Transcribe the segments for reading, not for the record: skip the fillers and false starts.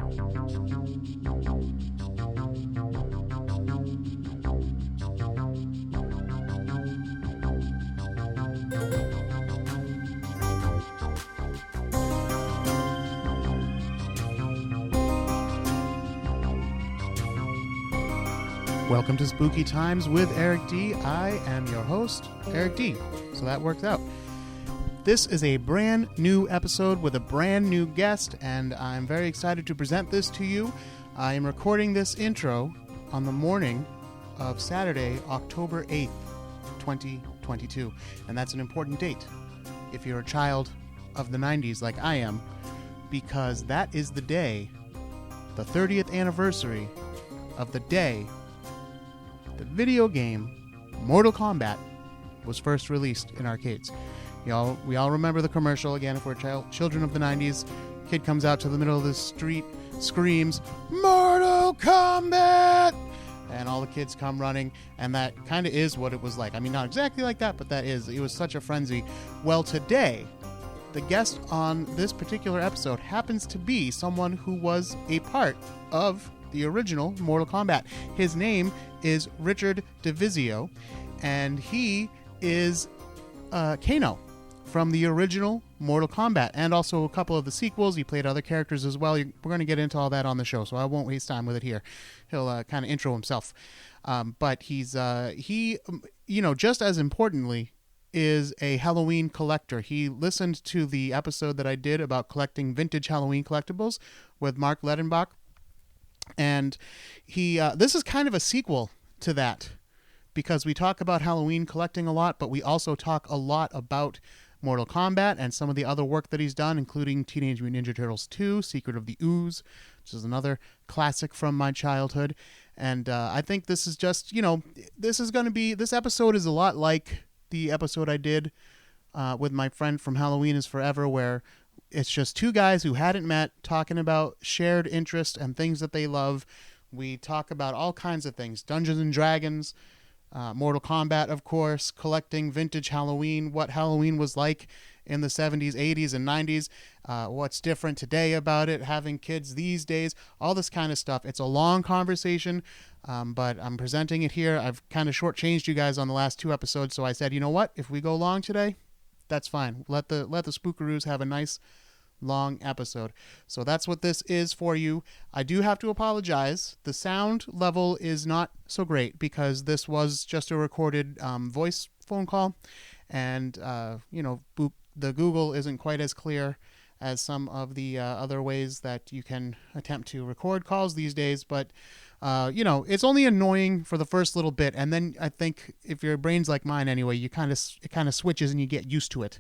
Welcome to Spooky Times with Eric D. I am your host, Eric D. So that worked out. This is a brand new episode with a brand new guest, and I'm very excited to present this to you. I am recording this intro on the morning of Saturday, October 8th, 2022. And that's an important date if you're a child of the 90s like I am, because that is the day, the 30th anniversary of the day the video game Mortal Kombat was first released in arcades. We all remember the commercial. Again, if we're children of the 90s, kid comes out to the middle of the street, screams, "Mortal Kombat!" And all the kids come running, and that kind of is what it was like. I mean, not exactly like that, but it was such a frenzy. Well, today, the guest on this particular episode happens to be someone who was a part of the original Mortal Kombat. His name is Richard Divizio, and he is Kano from the original Mortal Kombat, and also a couple of the sequels. He played other characters as well. We're going to get into all that on the show, so I won't waste time with it here. He'll kind of intro himself. But he, just as importantly, is a Halloween collector. He listened to the episode that I did about collecting vintage Halloween collectibles with Mark Ledenbach, and this is kind of a sequel to that, because we talk about Halloween collecting a lot, but we also talk a lot about Mortal Kombat and some of the other work that he's done, including Teenage Mutant Ninja Turtles 2, Secret of the Ooze, which is another classic from my childhood. And I think this is just, this episode is a lot like the episode I did with my friend from Halloween is Forever, where it's just two guys who hadn't met talking about shared interest and things that they love. We talk about all kinds of things, Dungeons and Dragons, Mortal Kombat, of course, collecting vintage Halloween, what Halloween was like in the 70s, 80s, and 90s, what's different today about it, having kids these days, all this kind of stuff. It's a long conversation, but I'm presenting it here. I've kind of shortchanged you guys on the last two episodes, so I said, you know what? If we go long today, that's fine. Let the Spookaroos have a nice long episode. So that's what this is for you. I do have to apologize. The sound level is not so great because this was just a recorded voice phone call, and the Google isn't quite as clear as some of the other ways that you can attempt to record calls these days. But it's only annoying for the first little bit, and then I think if your brain's like mine anyway, it kind of switches and you get used to it.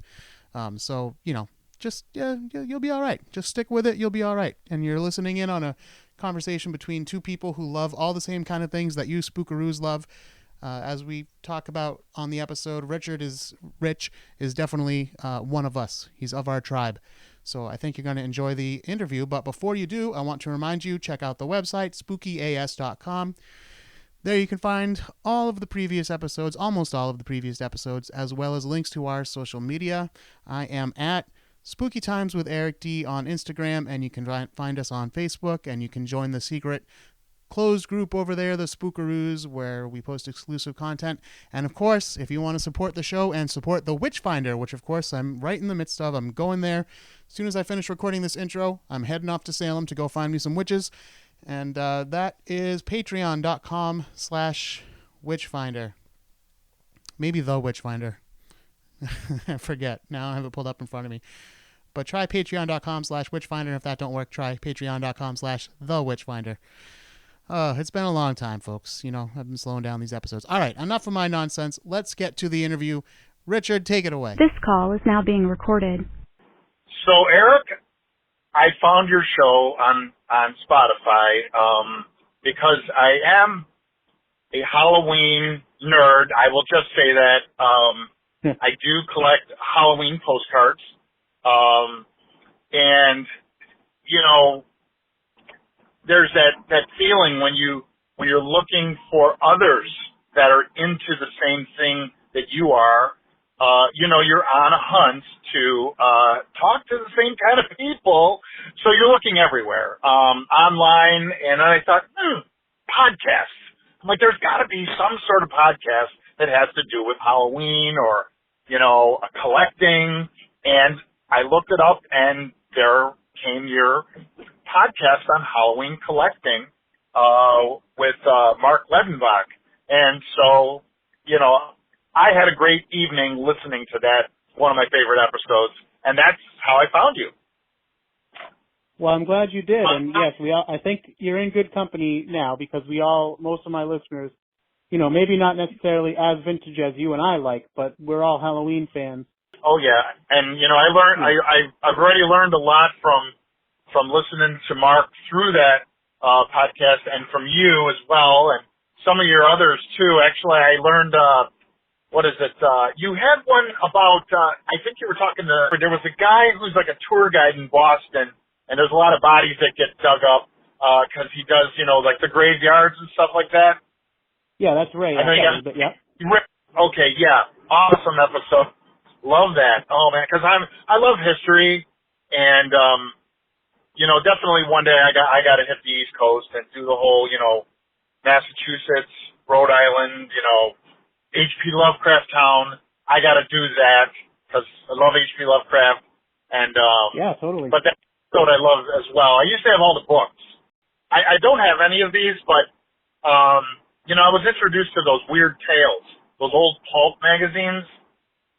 You'll be all right. Just stick with it. You'll be all right. And you're listening in on a conversation between two people who love all the same kind of things that you Spookaroos love. As we talk about on the episode, Rich is definitely one of us. He's of our tribe. So I think you're going to enjoy the interview. But before you do, I want to remind you, check out the website, spookyas.com. There you can find all of the previous episodes, almost all of the previous episodes, as well as links to our social media. I am at Spooky Times with Eric D on Instagram, and you can find us on Facebook, and you can join the secret closed group over there, the Spookaroos, where we post exclusive content. And of course, if you want to support the show and support the Witchfinder, which of course I'm right in the midst of, I'm going there. As soon as I finish recording this intro, I'm heading off to Salem to go find me some witches. And that is patreon.com/Witchfinder. Maybe the Witchfinder. I forget. Now I have it pulled up in front of me. But try patreon.com/Witchfinder. If that don't work, try patreon.com/TheWitchfinder. It's been a long time, folks. I've been slowing down these episodes. All right, enough of my nonsense. Let's get to the interview. Richard, take it away. This call is now being recorded. So, Eric, I found your show on Spotify because I am a Halloween nerd. I will just say that I do collect Halloween postcards. And, there's that feeling when you're looking for others that are into the same thing that you are, you're on a hunt to talk to the same kind of people, so you're looking everywhere, online, and I thought, podcasts. I'm like, there's got to be some sort of podcast that has to do with Halloween or, collecting, and I looked it up, and there came your podcast on Halloween collecting with Mark Levenbach, and so, I had a great evening listening to that, one of my favorite episodes, and that's how I found you. Well, I'm glad you did, and yes, I think you're in good company now because most of my listeners, maybe not necessarily as vintage as you and I like, but we're all Halloween fans. Oh yeah, and I've already learned a lot from listening to Mark through that podcast, and from you as well, and some of your others too. Actually, I learned. What is it? You had one about, I think you were talking there was a guy who's like a tour guide in Boston, and there's a lot of bodies that get dug up, cause he does, like the graveyards and stuff like that. Yeah, that's Ray. Yeah. Okay, yeah. Awesome episode. Love that. Oh man, cause I love history, and, definitely one day I gotta hit the East Coast and do the whole, Massachusetts, Rhode Island, H.P. Lovecraft Town. I got to do that because I love H.P. Lovecraft, and yeah, totally. But that's what I love as well. I used to have all the books. I don't have any of these, but I was introduced to those weird tales, those old pulp magazines.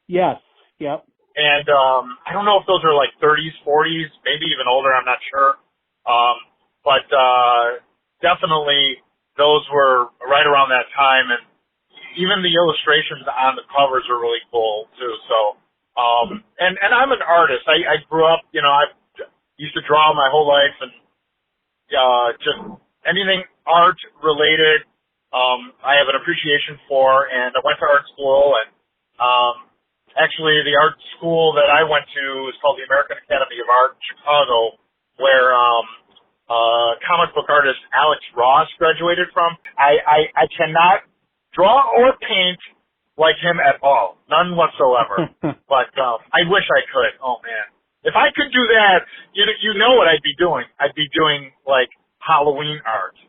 Yes. Yep. And I don't know if those are like 30s, 40s, maybe even older. I'm not sure. But definitely those were right around that time, and even the illustrations on the covers are really cool too. So, and I'm an artist. I grew up, I used to draw my whole life, and just anything art related, I have an appreciation for. And I went to art school, and actually the art school that I went to is called the American Academy of Art in Chicago, where comic book artist Alex Ross graduated from. I cannot draw or paint like him at all. None whatsoever. But I wish I could. Oh, man. If I could do that, you know what I'd be doing. I'd be doing, like, Halloween art.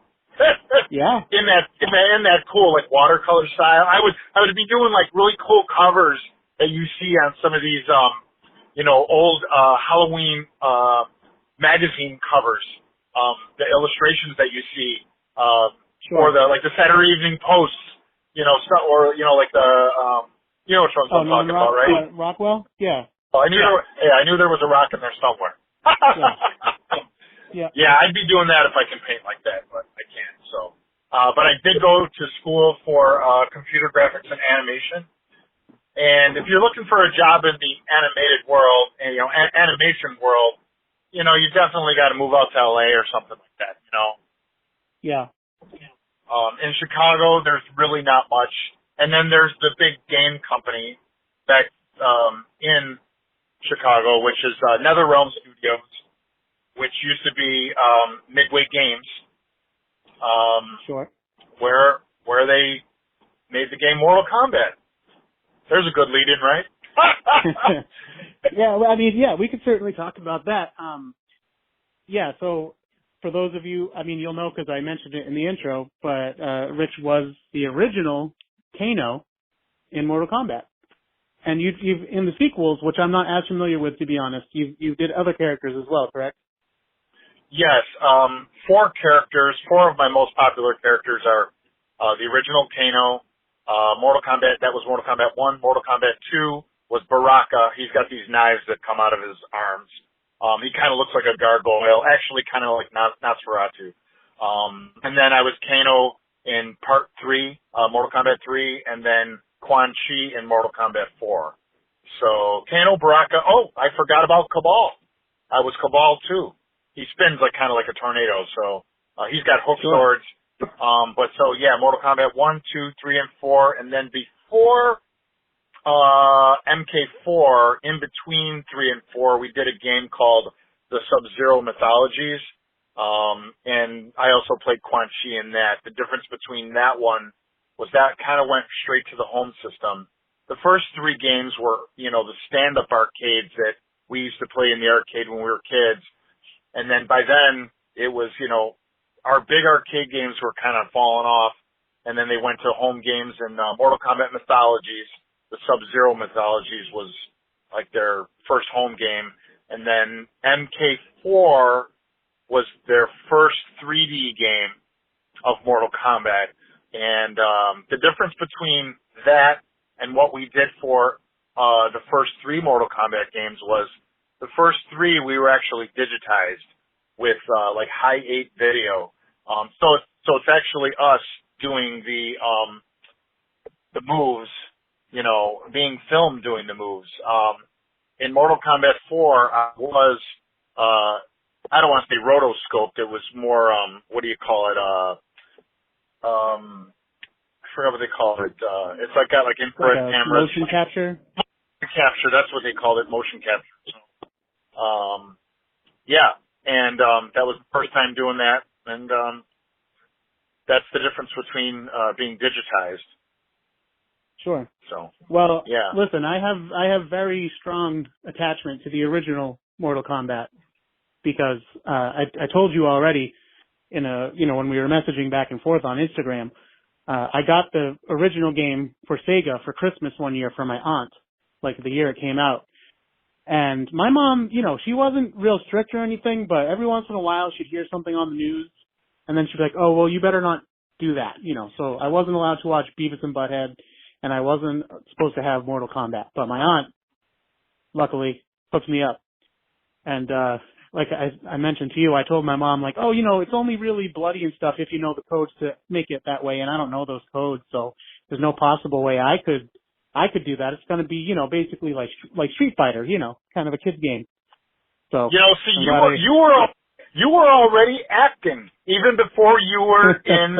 Yeah. In that cool, like, watercolor style. I would be doing, like, really cool covers that you see on some of these, old Halloween magazine covers. The illustrations that you see sure. or the Saturday Evening Post. Like the, which ones I'm talking about, right? Rockwell? Yeah. I knew there was a rock in there somewhere. Yeah. Yeah, I'd be doing that if I can paint like that, but I can't, so. But I did go to school for, computer graphics and animation. And if you're looking for a job in the animated world, and, animation world, you definitely got to move out to LA or something like that, Yeah. In Chicago, there's really not much. And then there's the big game company back in Chicago, which is NetherRealm Studios, which used to be Midway Games. Sure. Where they made the game Mortal Kombat. There's a good lead-in, right? Yeah, well, we could certainly talk about that. So for those of you, you'll know because I mentioned it in the intro, but Rich was the original Kano in Mortal Kombat. And you've in the sequels, which I'm not as familiar with, to be honest, you did other characters as well, correct? Yes, 4 characters. 4 of my most popular characters are the original Kano, Mortal Kombat, that was Mortal Kombat 1. Mortal Kombat 2 was Baraka. He's got these knives that come out of his arms. He kind of looks like a gargoyle, actually kind of like Nosferatu. And then I was Kano in Part 3, Mortal Kombat 3, and then Quan Chi in Mortal Kombat 4. So Kano, Baraka. Oh, I forgot about Cabal. I was Cabal too. He spins like kind of like a tornado. So he's got hook swords. But so yeah, Mortal Kombat 1, 2, 3, and 4, and then before MK4, in between 3 and 4, we did a game called the Sub-Zero Mythologies, and I also played Quan Chi in that. The difference between that one was that kind of went straight to the home system, the first three games were, the stand-up arcades that we used to play in the arcade when we were kids. And then by then, it was, our big arcade games were kind of falling off. And then they went to home games, and Mortal Kombat Mythologies, the Sub-Zero Mythologies was like their first home game. And then MK4 was their first 3D game of Mortal Kombat. And the difference between that and what we did for the first three Mortal Kombat games was the first three we were actually digitized with like high 8 video. So it's actually us doing the moves, being filmed doing the moves. In Mortal Kombat 4, I was I don't want to say rotoscoped. It was more what do you call it? I forgot what they call it. It's like got like infrared cameras. Motion capture? Motion capture, that's what they called it, motion capture. So, yeah, and that was the first time doing that, and that's the difference between being digitized. Sure. So, well, yeah. Listen, I have very strong attachment to the original Mortal Kombat because I told you already in when we were messaging back and forth on Instagram. I got the original game for Sega for Christmas one year for my aunt, like the year it came out. And my mom, she wasn't real strict or anything, but every once in a while she'd hear something on the news, and then she'd be like, oh, well, you better not do that, So I wasn't allowed to watch Beavis and Butthead, and I wasn't supposed to have Mortal Kombat. But my aunt, luckily, hooked me up. And like I mentioned to you, I told my mom, like, oh, it's only really bloody and stuff if you know the codes to make it that way, and I don't know those codes, so there's no possible way I could do that. It's going to be, basically like Street Fighter, kind of a kid's game. So see, you were already acting even before you were in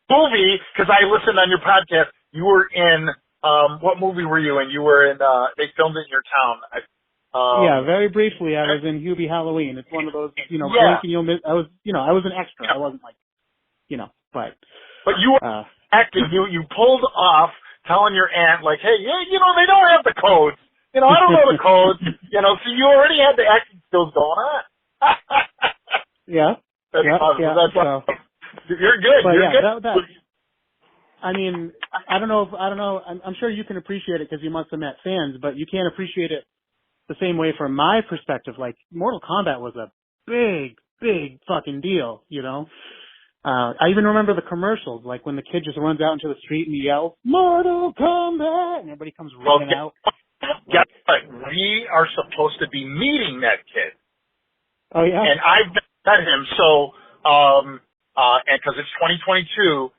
movie, because I listened on your podcast. You were in what movie were you in? You were in they filmed it in your town. Yeah, very briefly, I was in Hubie Halloween. It's one of those, blink and you'll miss. I was an extra. I wasn't like, But you were acting. You pulled off telling your aunt, like, hey, they don't have the codes. I don't know the codes. So you already had the acting skills going on. Yeah. That's awesome. Yeah. That's awesome. You're good. But You're yeah, good. I mean, I don't know. I'm sure you can appreciate it because you must have met fans, but you can't appreciate it the same way from my perspective. Like, Mortal Kombat was a big fucking deal, I even remember the commercials, like when the kid just runs out into the street and he yells, Mortal Kombat, and everybody comes running out. Guess what? We are supposed to be meeting that kid. Oh, yeah? And I've met him, so, and because it's 2022,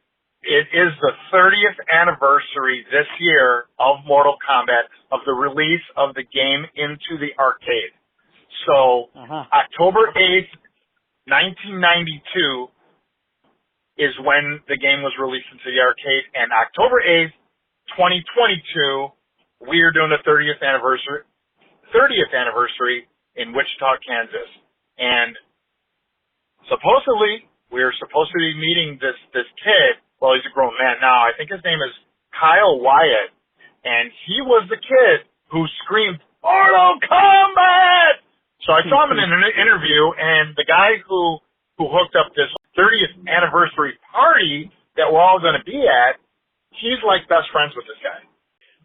it is the 30th anniversary this year of Mortal Kombat, of the release of the game into the arcade. So, October 8th, 1992 is when the game was released into the arcade, and October 8th, 2022, we are doing the 30th anniversary in Wichita, Kansas. And supposedly, we are supposed to be meeting this kid. Well, he's a grown man now. I think his name is Kyle Wyatt. And he was the kid who screamed, Mortal Kombat! So I saw him in an interview, and the guy who hooked up this 30th anniversary party that we're all going to be at, he's like best friends with this guy.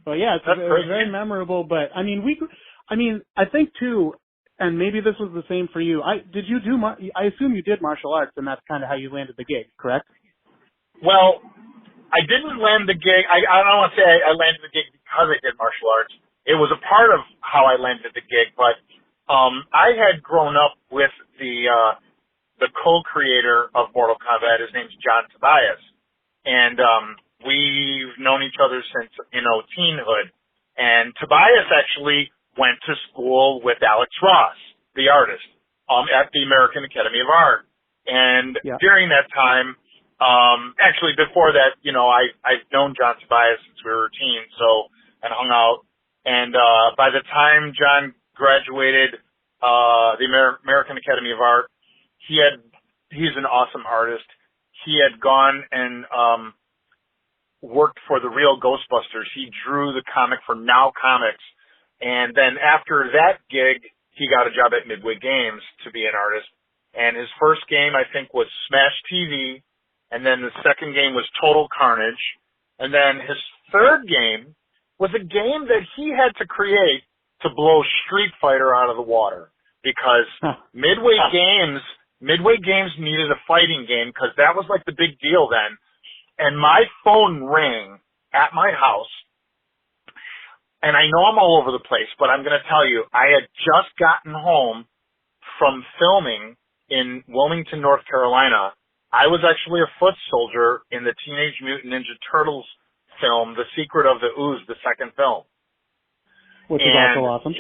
Well, yeah, it was very memorable, but I think too, and maybe this was the same for you. I assume you did martial arts, and that's kind of how you landed the gig, correct? Well, I didn't land the gig. I don't want to say I landed the gig because I did martial arts. It was a part of how I landed the gig, but I had grown up with the co-creator of Mortal Kombat. His name's John Tobias, and we've known each other since teenhood. And Tobias actually went to school with Alex Ross, the artist, at the American Academy of Art. And during that time, actually before that, I've known John Tobias since we were teens, and hung out. And by the time John graduated the American Academy of Art, he's an awesome artist. He had gone and worked for the real Ghostbusters. He drew the comic for Now Comics. And then after that gig, he got a job at Midway Games to be an artist. And his first game, I think, was Smash TV. And then the second game was Total Carnage. And then his third game was a game that he had to create to blow Street Fighter out of the water. Because Midway Games needed a fighting game because that was like the big deal then. And my phone rang at my house. And I know I'm all over the place, but I'm going to tell you, I had just gotten home from filming in Wilmington, North Carolina. I was actually a foot soldier in the Teenage Mutant Ninja Turtles film, The Secret of the Ooze, the second film. Which is also awesome.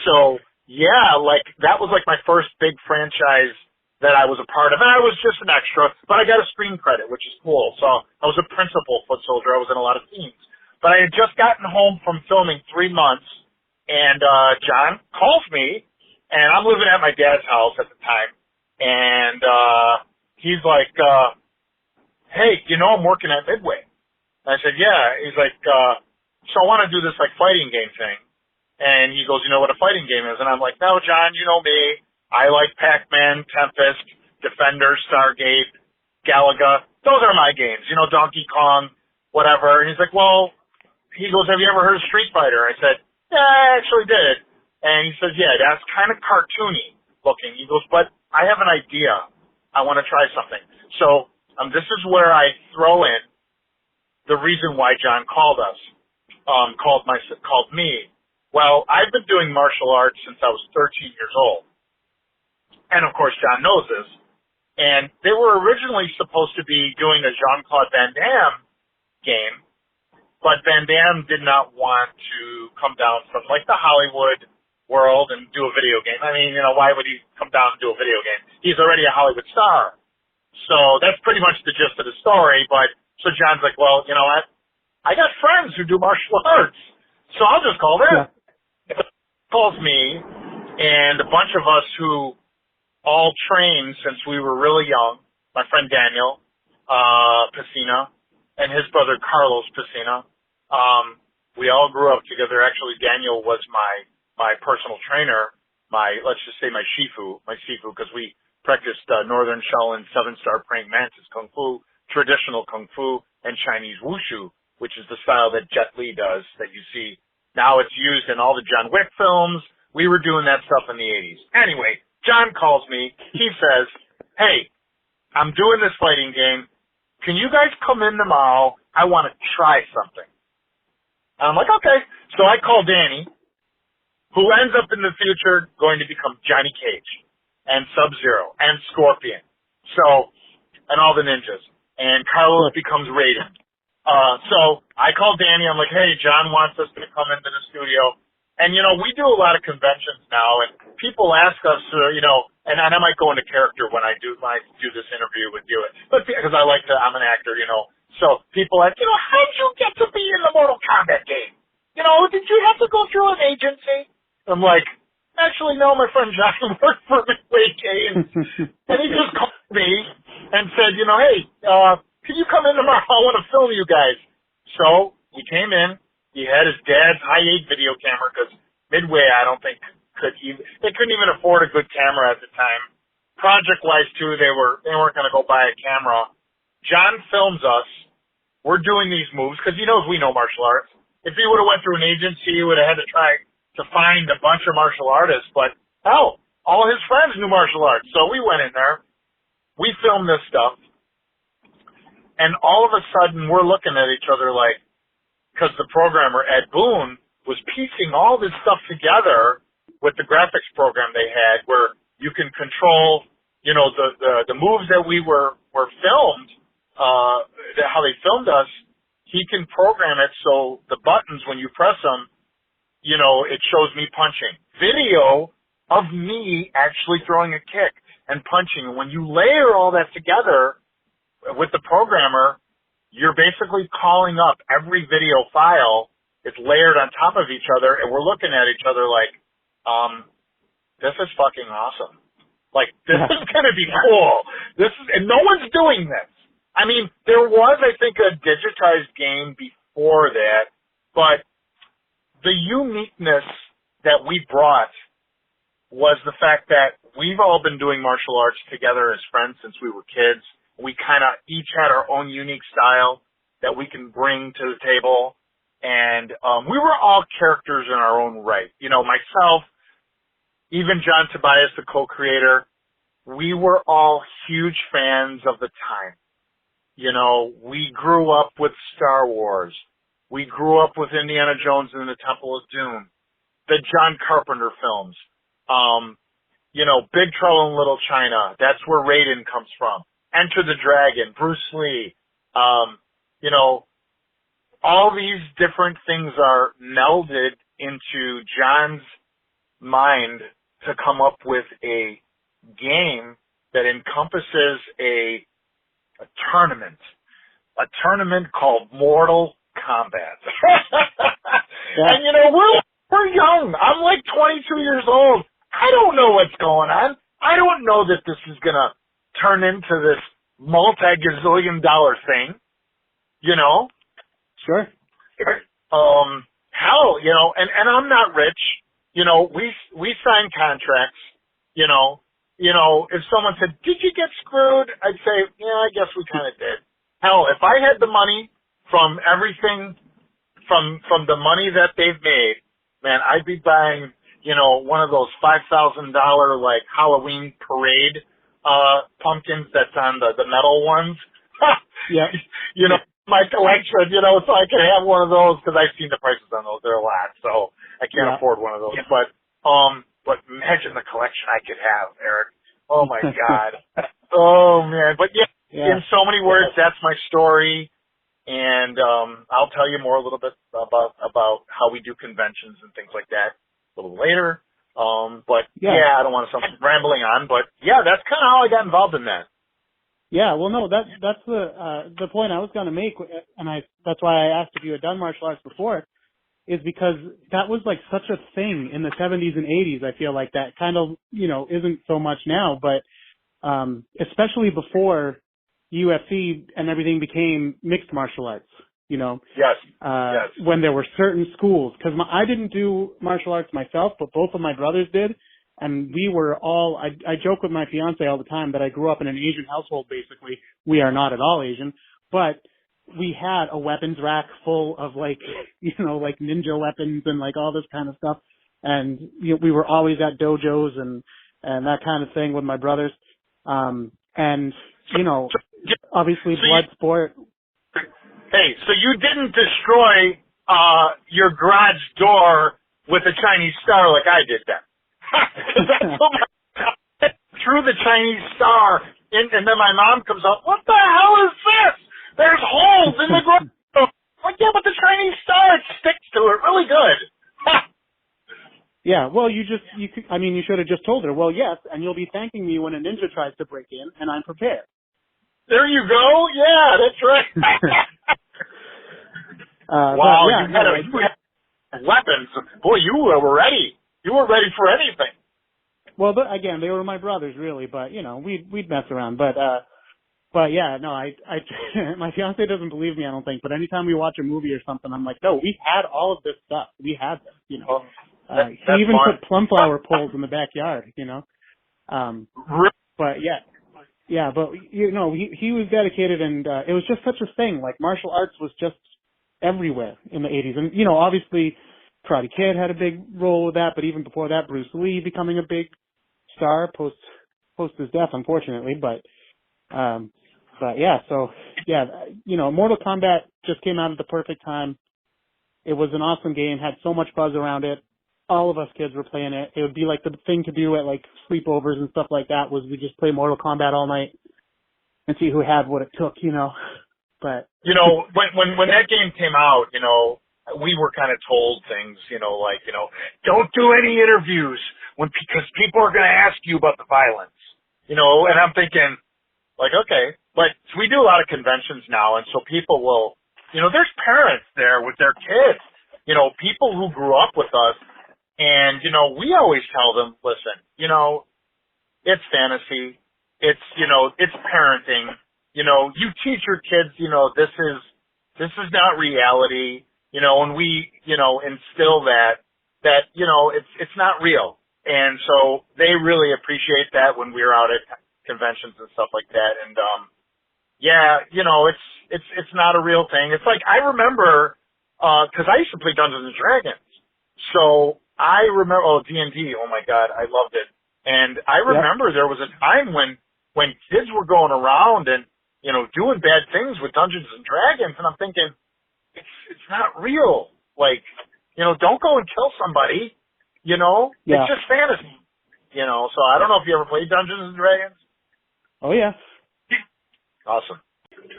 So, yeah, like, that was like my first big franchise that I was a part of. And I was just an extra, but I got a screen credit, which is cool. So I was a principal foot soldier. I was in a lot of scenes. But I had just gotten home from filming 3 months, and John calls me, and I'm living at my dad's house at the time, and he's like, hey, you know I'm working at Midway. And I said, yeah. He's like, so I want to do this, like, fighting game thing. And he goes, you know what a fighting game is? And I'm like, no, John, you know me. I like Pac-Man, Tempest, Defender, Stargate, Galaga. Those are my games, you know, Donkey Kong, whatever. And he's like, well, he goes, have you ever heard of Street Fighter? I said, yeah, I actually did. And he says, yeah, that's kind of cartoony looking. He goes, but I have an idea. I want to try something. So this is where I throw in the reason why John called us, called me. Well, I've been doing martial arts since I was 13 years old. And, of course, John knows this. And they were originally supposed to be doing a Jean-Claude Van Damme game, but Van Damme did not want to come down from, like, the Hollywood world and do a video game. I mean, you know, why would he come down and do a video game? He's already a Hollywood star. So that's pretty much the gist of the story. But so John's like, well, you know what? I got friends who do martial arts, so I'll just call them. Yeah. Calls me, and a bunch of us who all trained since we were really young, my friend Daniel Pacina, and his brother Carlos Pacina. We all grew up together. Actually, Daniel was my personal trainer, let's just say my Shifu, because we practiced Northern Shaolin 7-star praying mantis Kung Fu, traditional Kung Fu, and Chinese Wushu, which is the style that Jet Li does that you see. Now it's used in all the John Wick films. We were doing that stuff in the 80s. Anyway, John calls me. He says, hey, I'm doing this fighting game. Can you guys come in tomorrow? I want to try something. And I'm like, okay. So I call Danny, who ends up in the future going to become Johnny Cage and Sub-Zero and Scorpion. So, and all the ninjas. And Carlos becomes Raiden. So I call Danny. I'm like, hey, John wants us to come into the studio. And, you know, we do a lot of conventions now, and people ask us, you know, and I might go into character when I do this interview with you, but because I'm an actor, you know. So people ask, you know, how did you get to be in the Mortal Kombat game? You know, did you have to go through an agency? I'm like, actually, no, my friend John worked for Midway Games. And he just called me and said, you know, hey, can you come in tomorrow? I want to film you guys. So he came in. He had his dad's high-8 video camera because Midway, I don't think, they couldn't even afford a good camera at the time. Project-wise, too, they weren't going to go buy a camera. John films us. We're doing these moves because he knows we know martial arts. If he would have went through an agency, he would have had to try to find a bunch of martial artists. But, hell, all his friends knew martial arts. So we went in there. We filmed this stuff. And all of a sudden, we're looking at each other like, because the programmer, Ed Boon, was piecing all this stuff together with the graphics program they had where you can control, you know, the moves that we were filmed, how they filmed us. He can program it so the buttons, when you press them, you know, it shows me punching. Video of me actually throwing a kick and punching. And when you layer all that together with the programmer, you're basically calling up every video file. It's layered on top of each other, and we're looking at each other like, this is fucking awesome. Like, this is going to be cool. And no one's doing this. I mean, there was, I think, a digitized game before that, but the uniqueness that we brought was the fact that we've all been doing martial arts together as friends since we were kids. We kind of each had our own unique style that we can bring to the table. And we were all characters in our own right. You know, myself, even John Tobias, the co-creator, we were all huge fans of the time. You know, we grew up with Star Wars. We grew up with Indiana Jones and the Temple of Doom, the John Carpenter films. You know, Big Trouble in Little China. That's where Raiden comes from. Enter the Dragon, Bruce Lee. You know, all these different things are melded into John's mind to come up with a game that encompasses a tournament called Mortal Kombat. And you know, we're young. I'm like 22 years old. I don't know what's going on. I don't know that this is gonna turn into this multi-gazillion dollar thing. You know? Sure. Hell, you know, and I'm not rich. You know, we sign contracts, you know, if someone said, "Did you get screwed?" I'd say, "Yeah, I guess we kind of did." Hell, if I had the money from everything, from the money that they've made, man, I'd be buying, you know, one of those $5,000 like Halloween parade pumpkins that's on the metal ones. Yeah. You know, my collection, you know, so I can have one of those because I've seen the prices on those. They're a lot, so I can't afford one of those. But imagine the collection I could have, Eric. Oh my God. Oh man. But yeah, in so many words, that's my story. And I'll tell you more a little bit about how we do conventions and things like that a little later. But yeah, I don't want to sound rambling on, but yeah, that's kind of how I got involved in that. Yeah, well, no, that's the point I was going to make, and that's why I asked if you had done martial arts before, is because that was like such a thing in the 70s and 80s. I feel like that kind of, you know, isn't so much now, but especially before UFC and everything became mixed martial arts, you know. Yes. When there were certain schools, because I didn't do martial arts myself, but both of my brothers did. And we were all, I joke with my fiance all the time that I grew up in an Asian household, basically. We are not at all Asian, but we had a weapons rack full of like, you know, like ninja weapons and like all this kind of stuff. And you know, we were always at dojos and that kind of thing with my brothers. And, you know, obviously blood sport. Hey, so you didn't destroy, your garage door with a Chinese star like I did then. Through the Chinese star, and then my mom comes up. What the hell is this? There's holes in the ground. Like, yeah, but the Chinese star, it sticks to it really good. Yeah, well, you should have just told her. Well, yes, and you'll be thanking me when a ninja tries to break in, and I'm prepared. There you go. Yeah, that's right. Wow, you had weapons. Boy, you were ready. You were ready for anything. Well, but again, they were my brothers, really. But you know, we'd mess around. But yeah, no, I my fiance doesn't believe me, I don't think. But anytime we watch a movie or something, I'm like, no, we had all of this stuff. We had this, you know. He even put plumflower poles in the backyard, you know. But yeah, but you know, he was dedicated, and it was just such a thing. Like martial arts was just everywhere in the 80s, and you know, obviously. Karate Kid had a big role with that, but even before that, Bruce Lee becoming a big star post his death, unfortunately. But yeah, so yeah, you know, Mortal Kombat just came out at the perfect time. It was an awesome game, had so much buzz around it. All of us kids were playing it. It would be like the thing to do at like sleepovers and stuff like that was we just play Mortal Kombat all night and see who had what it took, you know. But you know, when that game came out, you know. We were kind of told things, you know, like, you know, don't do any interviews because people are going to ask you about the violence, you know, and I'm thinking, like, okay, but we do a lot of conventions now, and so people will, you know, there's parents there with their kids, you know, people who grew up with us, and, you know, we always tell them, listen, you know, it's fantasy, it's, you know, it's parenting, you teach your kids, this is not reality, and we, instill that, it's not real. And so they really appreciate that when we're out at conventions and stuff like that. And, it's not a real thing. It's like, I remember, cause I used to play Dungeons and Dragons. So I remember, D&D, oh my God, I loved it. And I remember there was a time when kids were going around and, doing bad things with Dungeons and Dragons. And I'm thinking, it's not real. Like, don't go and kill somebody, it's just fantasy, so I don't know if you ever played Dungeons and Dragons. Oh yeah. Awesome.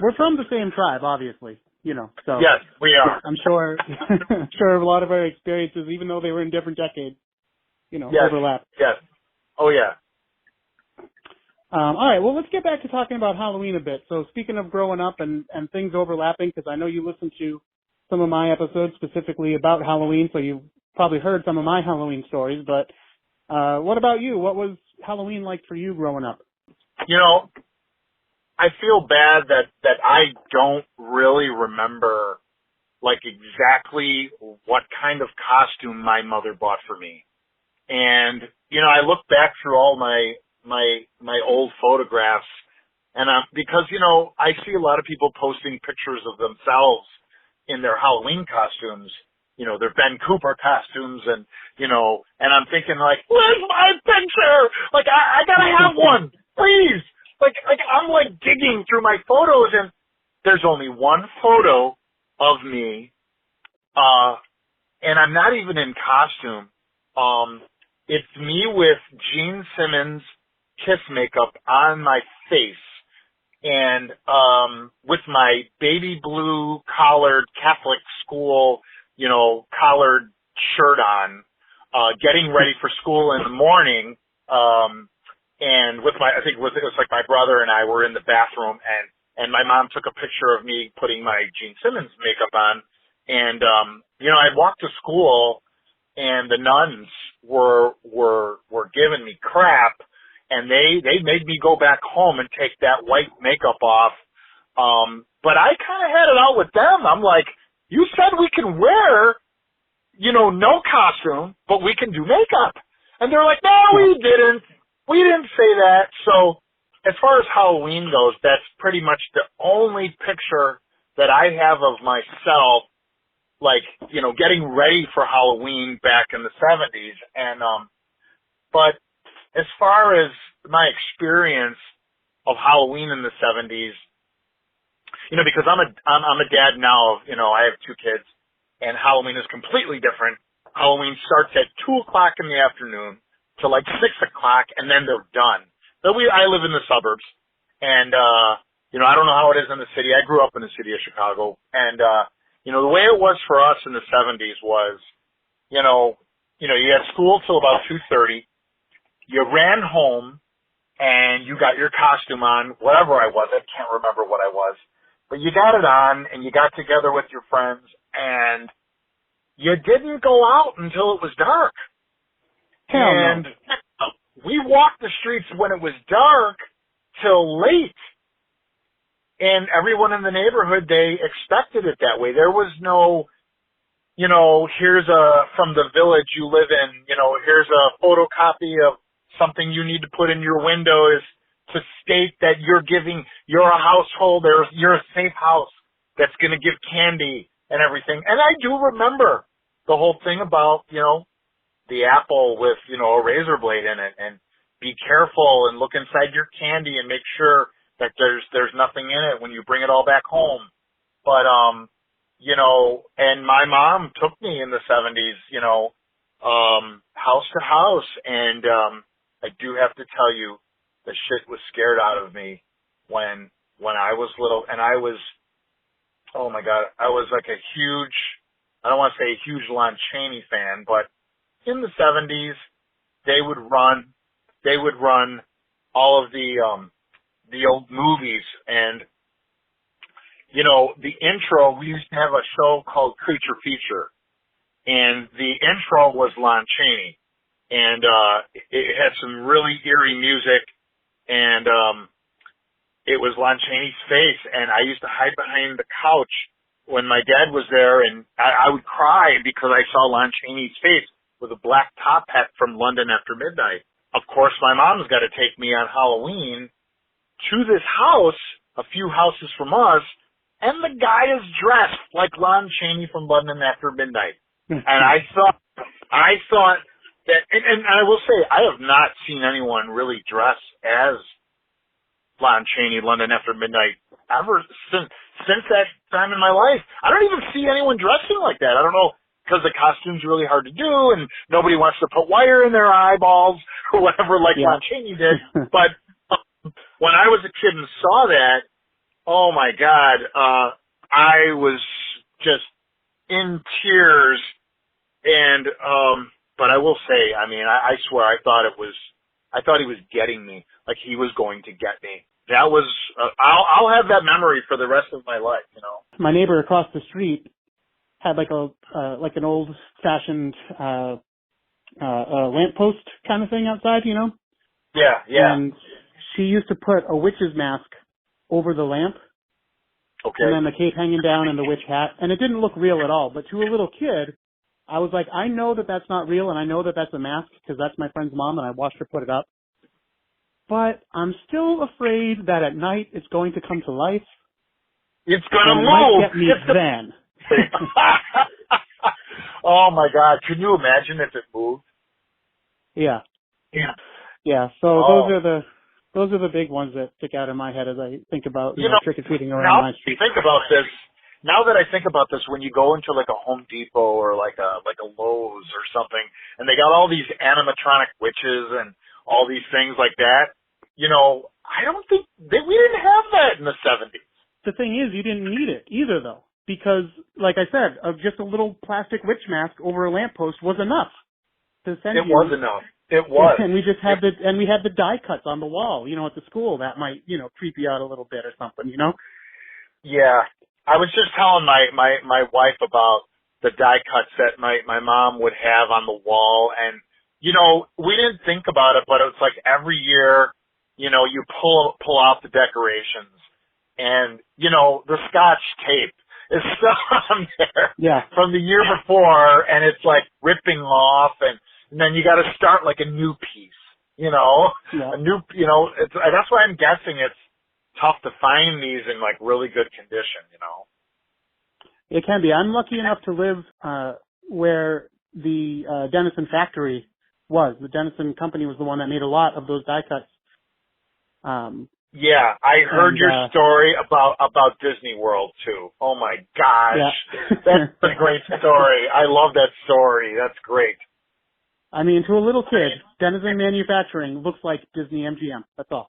We're from the same tribe, obviously, so. Yes, we are. I'm sure, a lot of our experiences, even though they were in different decades, overlap. Yes. Oh yeah. All right, well, let's get back to talking about Halloween a bit. So speaking of growing up and things overlapping, because I know you listened to some of my episodes specifically about Halloween, so you've probably heard some of my Halloween stories, but what about you? What was Halloween like for you growing up? I feel bad that I don't really remember, like, exactly what kind of costume my mother bought for me. And, I look back through all my old photographs, and because, I see a lot of people posting pictures of themselves in their Halloween costumes, their Ben Cooper costumes, and, and I'm thinking, like, where's my picture? Like, I gotta have one, please. Like, I'm, like, digging through my photos, and there's only one photo of me, and I'm not even in costume. It's me with Gene Simmons kiss makeup on my face, and with my baby blue collared Catholic school, collared shirt on, getting ready for school in the morning, and with I think it was like my brother and I were in the bathroom, and my mom took a picture of me putting my Gene Simmons makeup on, and I'd walk to school, and the nuns were giving me crap, and they made me go back home and take that white makeup off. But I kind of had it out with them. I'm like, you said we can wear, no costume, but we can do makeup. And they're like, no, we didn't. We didn't say that. So as far as Halloween goes, that's pretty much the only picture that I have of myself, like, getting ready for Halloween back in the 70s. And, but as far as my experience of Halloween in the 70s, because I'm a dad now of, I have 2 kids, and Halloween is completely different. Halloween starts at 2:00 in the afternoon to like 6:00, and then they're done. But I live in the suburbs, and, I don't know how it is in the city. I grew up in the city of Chicago, and, the way it was for us in the 70s was, you had school till about 2:30. You ran home, and you got your costume on, whatever I was. I can't remember what I was. But you got it on, and you got together with your friends, and you didn't go out until it was dark. And we walked the streets when it was dark till late. And everyone in the neighborhood, they expected it that way. There was no, here's from the village you live in, here's a photocopy of something you need to put in your windows to state that you're a household, you're a safe house that's going to give candy and everything. And I do remember the whole thing about, the apple with, a razor blade in it, and be careful and look inside your candy and make sure that there's nothing in it when you bring it all back home. But, and my mom took me in the 70s, house to house. And, I do have to tell you, the shit was scared out of me when I was little, and I was, oh my God, I was like I don't want to say a huge Lon Chaney fan, but in the 70s, they would run all of the old movies, and, the intro, we used to have a show called Creature Feature, and the intro was Lon Chaney, and, it had some really eerie music, and, it was Lon Chaney's face, and I used to hide behind the couch when my dad was there, and I would cry because I saw Lon Chaney's face with a black top hat from London After Midnight. Of course, my mom's got to take me on Halloween to this house, a few houses from us, and the guy is dressed like Lon Chaney from London After Midnight. And I thought that, and I will say, I have not seen anyone really dress as Lon Chaney, London After Midnight, ever since that time in my life. I don't even see anyone dressing like that. I don't know, because the costume's really hard to do, and nobody wants to put wire in their eyeballs or whatever like Lon Chaney did. But when I was a kid and saw that, oh my God, I was just in tears. And, but I will say, I mean, I swear I thought he was getting me, like he was going to get me. That was, I'll have that memory for the rest of my life, you know. My neighbor across the street had like an old fashioned, lamppost kind of thing outside, you know? Yeah, yeah. And she used to put a witch's mask over the lamp. Okay. And then the cape hanging down and the witch hat. And it didn't look real at all. But to a little kid, I was like, I know that that's not real, and I know that that's a mask because that's my friend's mom, and I watched her put it up. But I'm still afraid that at night it's going to come to life. It's going to move. Might get me then. Oh my God! Can you imagine if it moved? Yeah. Yeah. Yeah. So those are the big ones that stick out in my head as I think about trick or treating around my street. Think about this. Now that I think about this, when you go into like a Home Depot or like a Lowe's or something, and they got all these animatronic witches and all these things like that, you know, I don't think we didn't have that in the 70s. The thing is, you didn't need it either, though, because, like I said, just a little plastic witch mask over a lamppost was enough to send you. It was enough. It was. And we just had we had the die cuts on the wall, you know, at the school that might, you know, creep you out a little bit or something, you know? Yeah. I was just telling my wife about the die cuts that my mom would have on the wall, and you know, we didn't think about it, but it's like every year, you know, you pull out the decorations, and you know, the Scotch tape is still on there from the year before, and it's like ripping off, and then you got to start like a new piece, you know, that's why I'm guessing it's tough to find these in like really good condition, you know. It can be. I'm lucky enough to live where the Denison factory was. The Denison company was the one that made a lot of those die cuts. Yeah, I heard your story about Disney World too. Oh my gosh. Yeah. That's a great story. I love that story. That's great. I mean, to a little kid, Denison Manufacturing looks like Disney MGM. That's all.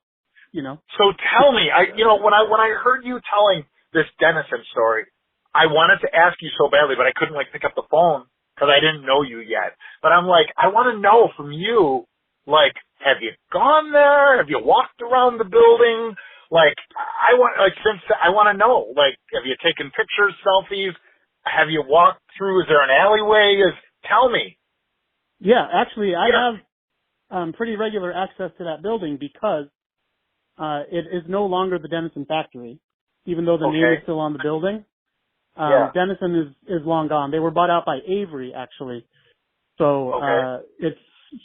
You know. So tell me, when I heard you telling this Denison story, I wanted to ask you so badly, but I couldn't like pick up the phone because I didn't know you yet. But I'm like, I want to know from you, like, have you gone there? Have you walked around the building? Like, I want to know, like, have you taken pictures, selfies? Have you walked through? Is there an alleyway? Tell me. Yeah, actually, I have pretty regular access to that building because it is no longer the Denison factory, even though the name is still on the building. Denison is long gone. They were bought out by Avery, actually. So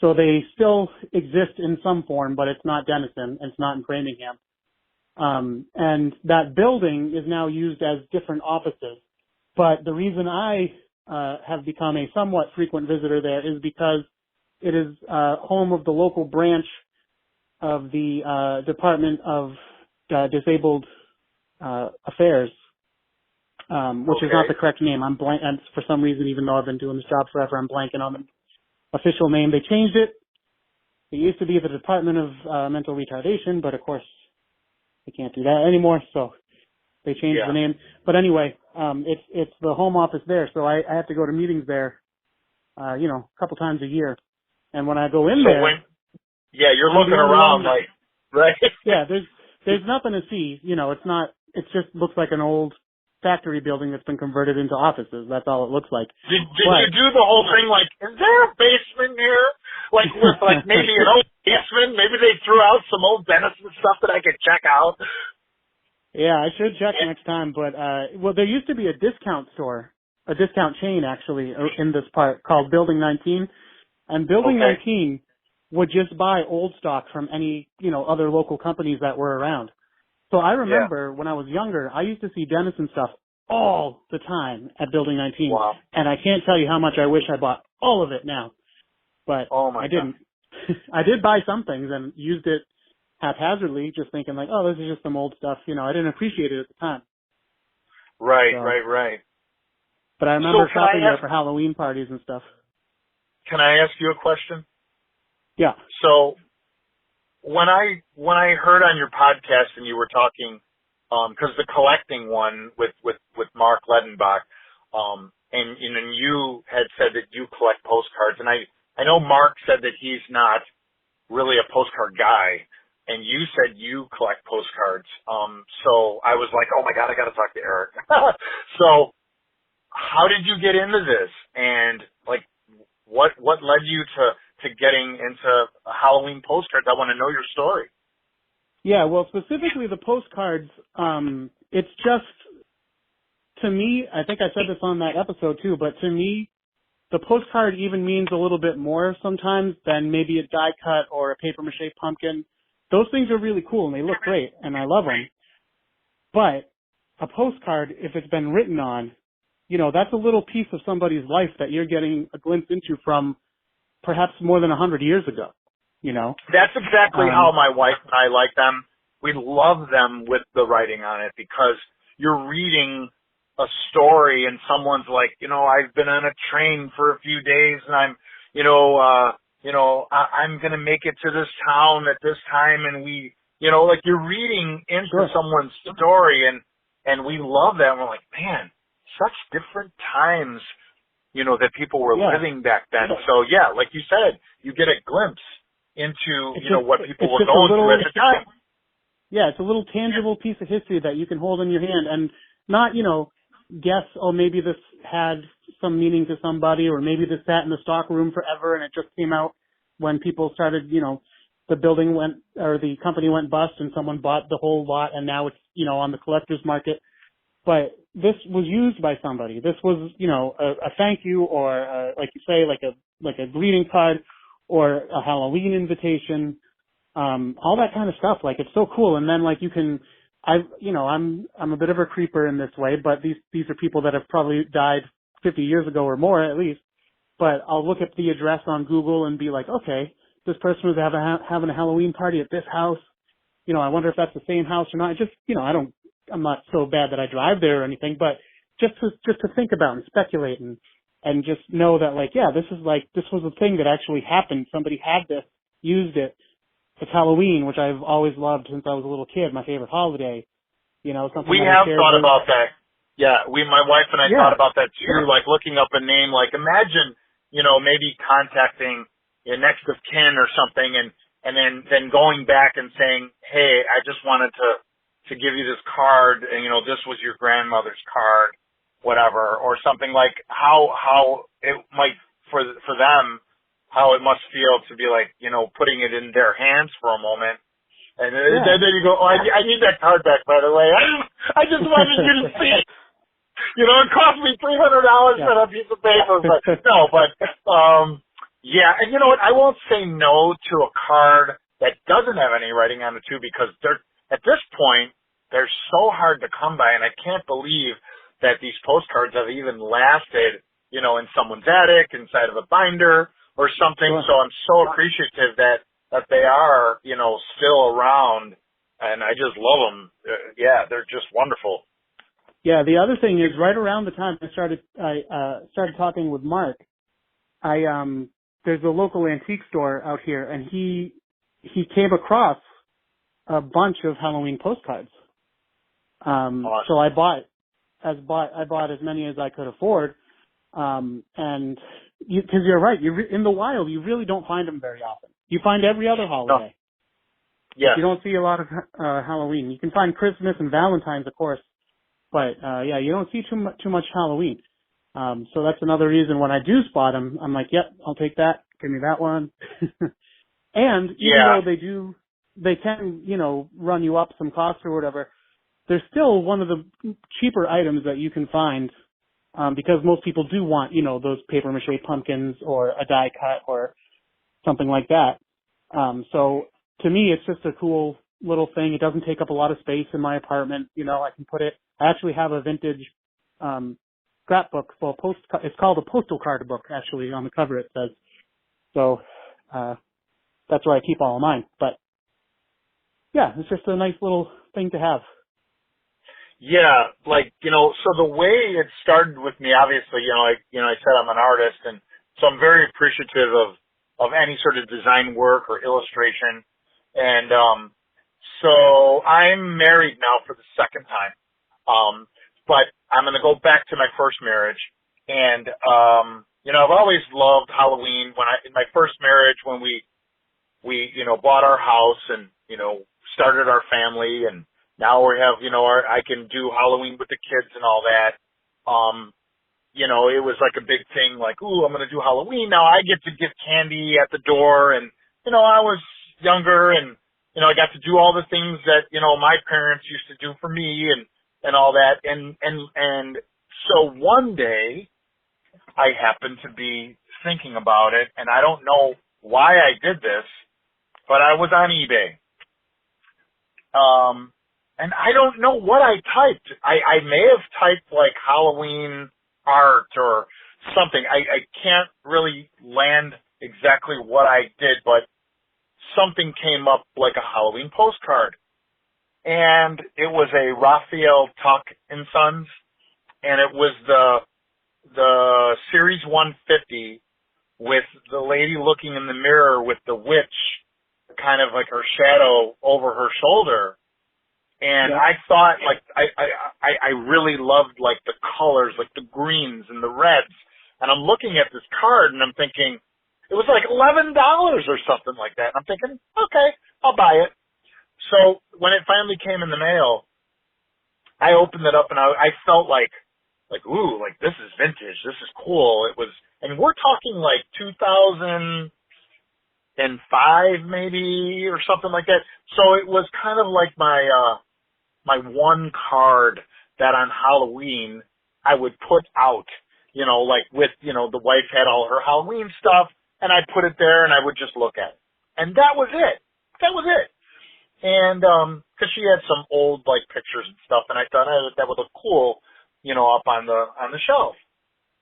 so they still exist in some form, but it's not Denison. It's not in Framingham. And that building is now used as different offices. But the reason I have become a somewhat frequent visitor there is because it is home of the local branch of the Department of Disabled Affairs, which is not the correct name. I'm blank, and for some reason, even though I've been doing this job forever, I'm blanking on the official name. They changed it. It used to be the Department of Mental Retardation, but of course, they can't do that anymore, so they changed the name. But anyway, it's the home office there, so I have to go to meetings there, a couple times a year. And when I go in you're looking around like, right? Yeah, there's nothing to see. It just looks like an old factory building that's been converted into offices. That's all it looks like. Did you do the whole thing like, is there a basement here? Like with maybe an old basement? Maybe they threw out some old Denison stuff that I could check out. Yeah, I should check next time. But well, there used to be a discount store, a discount chain actually in this part called Building 19, and Building 19 would just buy old stock from any other local companies that were around. So I remember when I was younger, I used to see Denison stuff all the time at Building 19, and I can't tell you how much I wish I bought all of it now, but I didn't. I did buy some things and used it haphazardly, just thinking like, oh, this is just some old stuff. I didn't appreciate it at the time. Right. But I remember shopping there for Halloween parties and stuff. Can I ask you a question? Yeah. So when I heard on your podcast and you were talking, because the collecting one with Mark Ledenbach, and you had said that you collect postcards, and I know Mark said that he's not really a postcard guy, and you said you collect postcards. So I was like, oh my God, I got to talk to Eric. So how did you get into this? And like, what led you to getting into Halloween postcards? I want to know your story. Yeah, well, specifically the postcards, it's just, to me, I think I said this on that episode too, but to me, the postcard even means a little bit more sometimes than maybe a die cut or a paper mache pumpkin. Those things are really cool and they look great and I love them. But a postcard, if it's been written on, that's a little piece of somebody's life that you're getting a glimpse into from perhaps more than 100 years ago, That's exactly how my wife and I like them. We love them with the writing on it because you're reading a story and someone's like, I've been on a train for a few days and I'm going to make it to this town at this time. And we, like you're reading into someone's story and we love that. And we're like, man, such different times, that people were living back then. So yeah, like you said, you get a glimpse into, what people were going through at the time. Yeah, it's a little tangible piece of history that you can hold in your hand and not, guess, oh, maybe this had some meaning to somebody or maybe this sat in the stock room forever and it just came out when people started, the building went or the company went bust and someone bought the whole lot and now it's, on the collector's market. But this was used by somebody. This was, a thank you or, like you say, like a greeting card or a Halloween invitation, all that kind of stuff. Like it's so cool. And then like you can, I'm a bit of a creeper in this way, but these are people that have probably died 50 years ago or more at least. But I'll look at the address on Google and be like, okay, this person was having a Halloween party at this house. I wonder if that's the same house or not. Just, I'm not so bad that I drive there or anything, but just to think about and speculate and just know that like, yeah, this was a thing that actually happened. Somebody had this, used it. It's Halloween, which I've always loved since I was a little kid, my favorite holiday. Something we have thought about that. Yeah, my wife and I thought about that too, like looking up a name, like imagine, maybe contacting your next of kin or something and then going back and saying, hey, I just wanted to give you this card and, this was your grandmother's card, whatever, or something like how it might for them, how it must feel to be like, putting it in their hands for a moment. And then you go, oh, I need that card back, by the way. I just wanted you to see it. It cost me $300 for that piece of paper. But no, yeah. And you know what? I won't say no to a card that doesn't have any writing on it too, because at this point, they're so hard to come by. And I can't believe that these postcards have even lasted, in someone's attic, inside of a binder or something. Sure. So I'm so appreciative that they are, still around, and I just love them. Yeah, they're just wonderful. Yeah, the other thing is right around the time I started talking with Mark, there's a local antique store out here, and he came across a bunch of Halloween postcards. Awesome. So I bought as many as I could afford, and because you're right, in the wild, you really don't find them very often. You find every other holiday. Yeah. You don't see a lot of Halloween. You can find Christmas and Valentine's, of course, but you don't see too much Halloween. So that's another reason when I do spot them, I'm like, yep, I'll take that. Give me that one. And even though they can, run you up some costs or whatever, there's still one of the cheaper items that you can find, because most people do want, those paper mache pumpkins or a die cut or something like that. So to me, it's just a cool little thing. It doesn't take up a lot of space in my apartment. I can put it, I actually have a vintage, scrapbook for it's called a postal card book, actually, on the cover it says. So, that's where I keep all of mine. But yeah, it's just a nice little thing to have. Yeah, so the way it started with me, obviously, I said I'm an artist, and so I'm very appreciative of any sort of design work or illustration. And, so I'm married now for the second time. But I'm going to go back to my first marriage. And, I've always loved Halloween. In my first marriage, when we bought our house and, started our family, and now we have, I can do Halloween with the kids and all that. It was like a big thing, like, ooh, I'm going to do Halloween. Now I get to give candy at the door. And, I was younger, and, I got to do all the things that, my parents used to do for me and all that. And so one day I happened to be thinking about it, and I don't know why I did this, but I was on eBay. And I don't know what I typed. I may have typed like Halloween art or something. I can't really land exactly what I did, but something came up like a Halloween postcard. And it was a Raphael Tuck and Sons, and it was the Series 150 with the lady looking in the mirror with the witch, kind of like her shadow over her shoulder. And yeah. I thought, I really loved, the colors, the greens and the reds. And I'm looking at this card, and I'm thinking, it was like $11 or something like that. And I'm thinking, okay, I'll buy it. So when it finally came in the mail, I opened it up, and I felt ooh, this is vintage. This is cool. It was, and we're talking 2005 maybe or something like that. So it was kind of like my one card that on Halloween I would put out, with, the wife had all her Halloween stuff, and I'd put it there and I would just look at it. And that was it. That was it. And, cause she had some old, pictures and stuff, and I thought that would look cool, up on the shelf.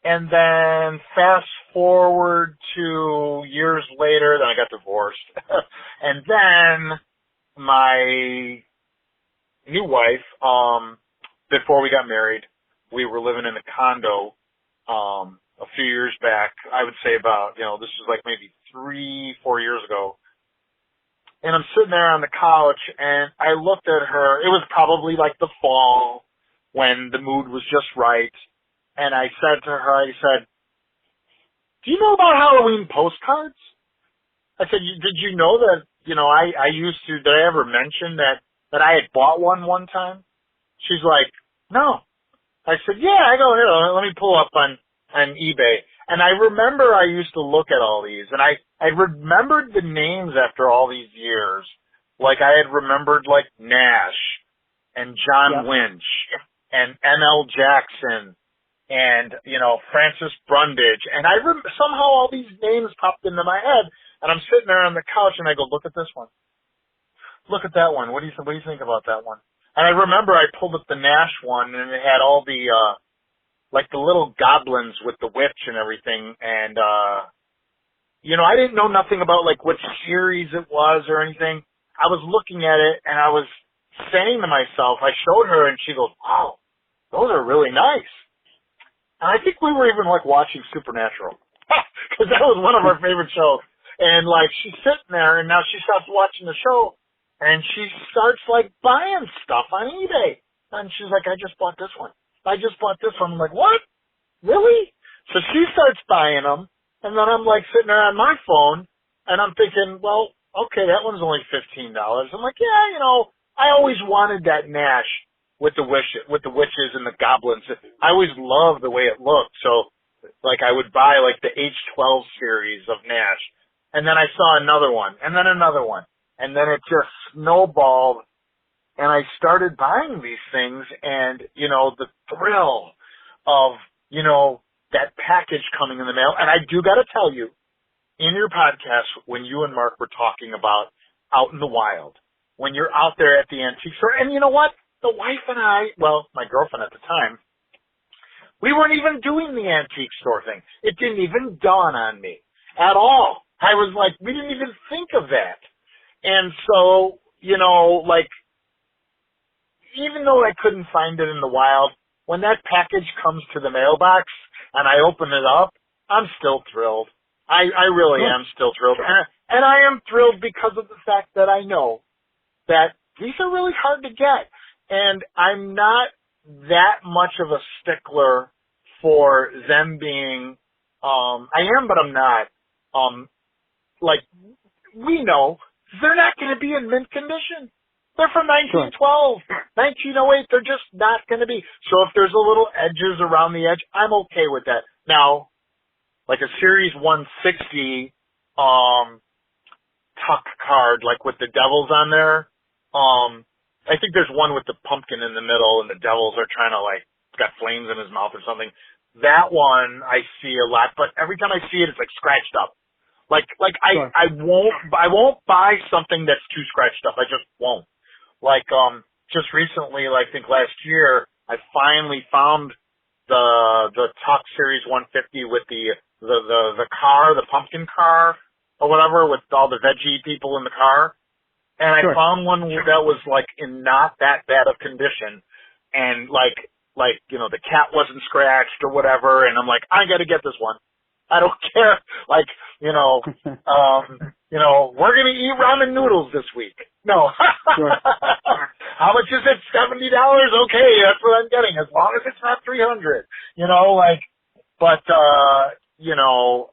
And then fast forward to years later, then I got divorced. And then my new wife, before we got married, we were living in a condo, a few years back. I would say about, this was maybe 3-4 years ago. And I'm sitting there on the couch, and I looked at her. It was probably the fall when the mood was just right. And I said to her, do you know about Halloween postcards? I said, did you know that, I used to, did I ever mention that I had bought one time? She's like, no. I said, yeah, I go, here, let me pull up on eBay. And I remember I used to look at all these, and I remembered the names after all these years. I had remembered Nash and John Winch and M.L. Jackson and, Francis Brundage. And somehow all these names popped into my head, and I'm sitting there on the couch, and I go, look at this one. Look at that one. What do you think about that one? And I remember I pulled up the Nash one, and it had all the, the little goblins with the witch and everything. And, I didn't know nothing about what series it was or anything. I was looking at it, and I was saying to myself, I showed her, and she goes, wow, those are really nice. And I think we were even watching Supernatural, because that was one of our favorite shows. And she's sitting there, and now she stops watching the show, and she starts buying stuff on eBay. And she's like, I just bought this one. I just bought this one. I'm like, what? Really? So she starts buying them, and then I'm sitting there on my phone, and I'm thinking, well, okay, that one's only $15. I'm like, yeah, I always wanted that Nash with the witches and the goblins. I always loved the way it looked. So, I would buy the H12 series of Nash, and then I saw another one, and then another one, and then it just snowballed and I started buying these things, and, you know, the thrill of, you know, that package coming in the mail. And I do got to tell you, in your podcast, when you and Mark were talking about out in the wild, when you're out there at the antique store, and you know what? The wife and I, well, my girlfriend at the time, we weren't even doing the antique store thing. It didn't even dawn on me at all. I was like, we didn't even think of that. And so, you know, like, even though I couldn't find it in the wild, when that package comes to the mailbox and I open it up, I'm still thrilled. I really am still thrilled. And I am thrilled because of the fact that I know that these are really hard to get. And I'm not that much of a stickler for them being, I am, but I'm not. Like, we know they're not going to be in mint condition. They're from 1912, 1908. They're just not going to be. So if there's a little edges around the edge, I'm okay with that. Now, like a Series 160 tuck card, like with the devils on there. I think there's one with the pumpkin in the middle and the devils are trying to, like, got flames in his mouth or something. That one I see a lot, but every time I see it, it's like scratched up. I won't buy something that's too scratched up. I just won't. Like, just recently, like, I think last year, I finally found the Tuck Series 150 with the car, the pumpkin car or whatever, with all the veggie people in the car. And I found one that was like in not that bad of condition. And like, you know, the cat wasn't scratched or whatever. And I'm like, I got to get this one. I don't care. Like, you know, we're going to eat ramen noodles this week. No. How much is it? $70? Okay. That's what I'm getting. As long as it's not $300, you know, like, but, you know,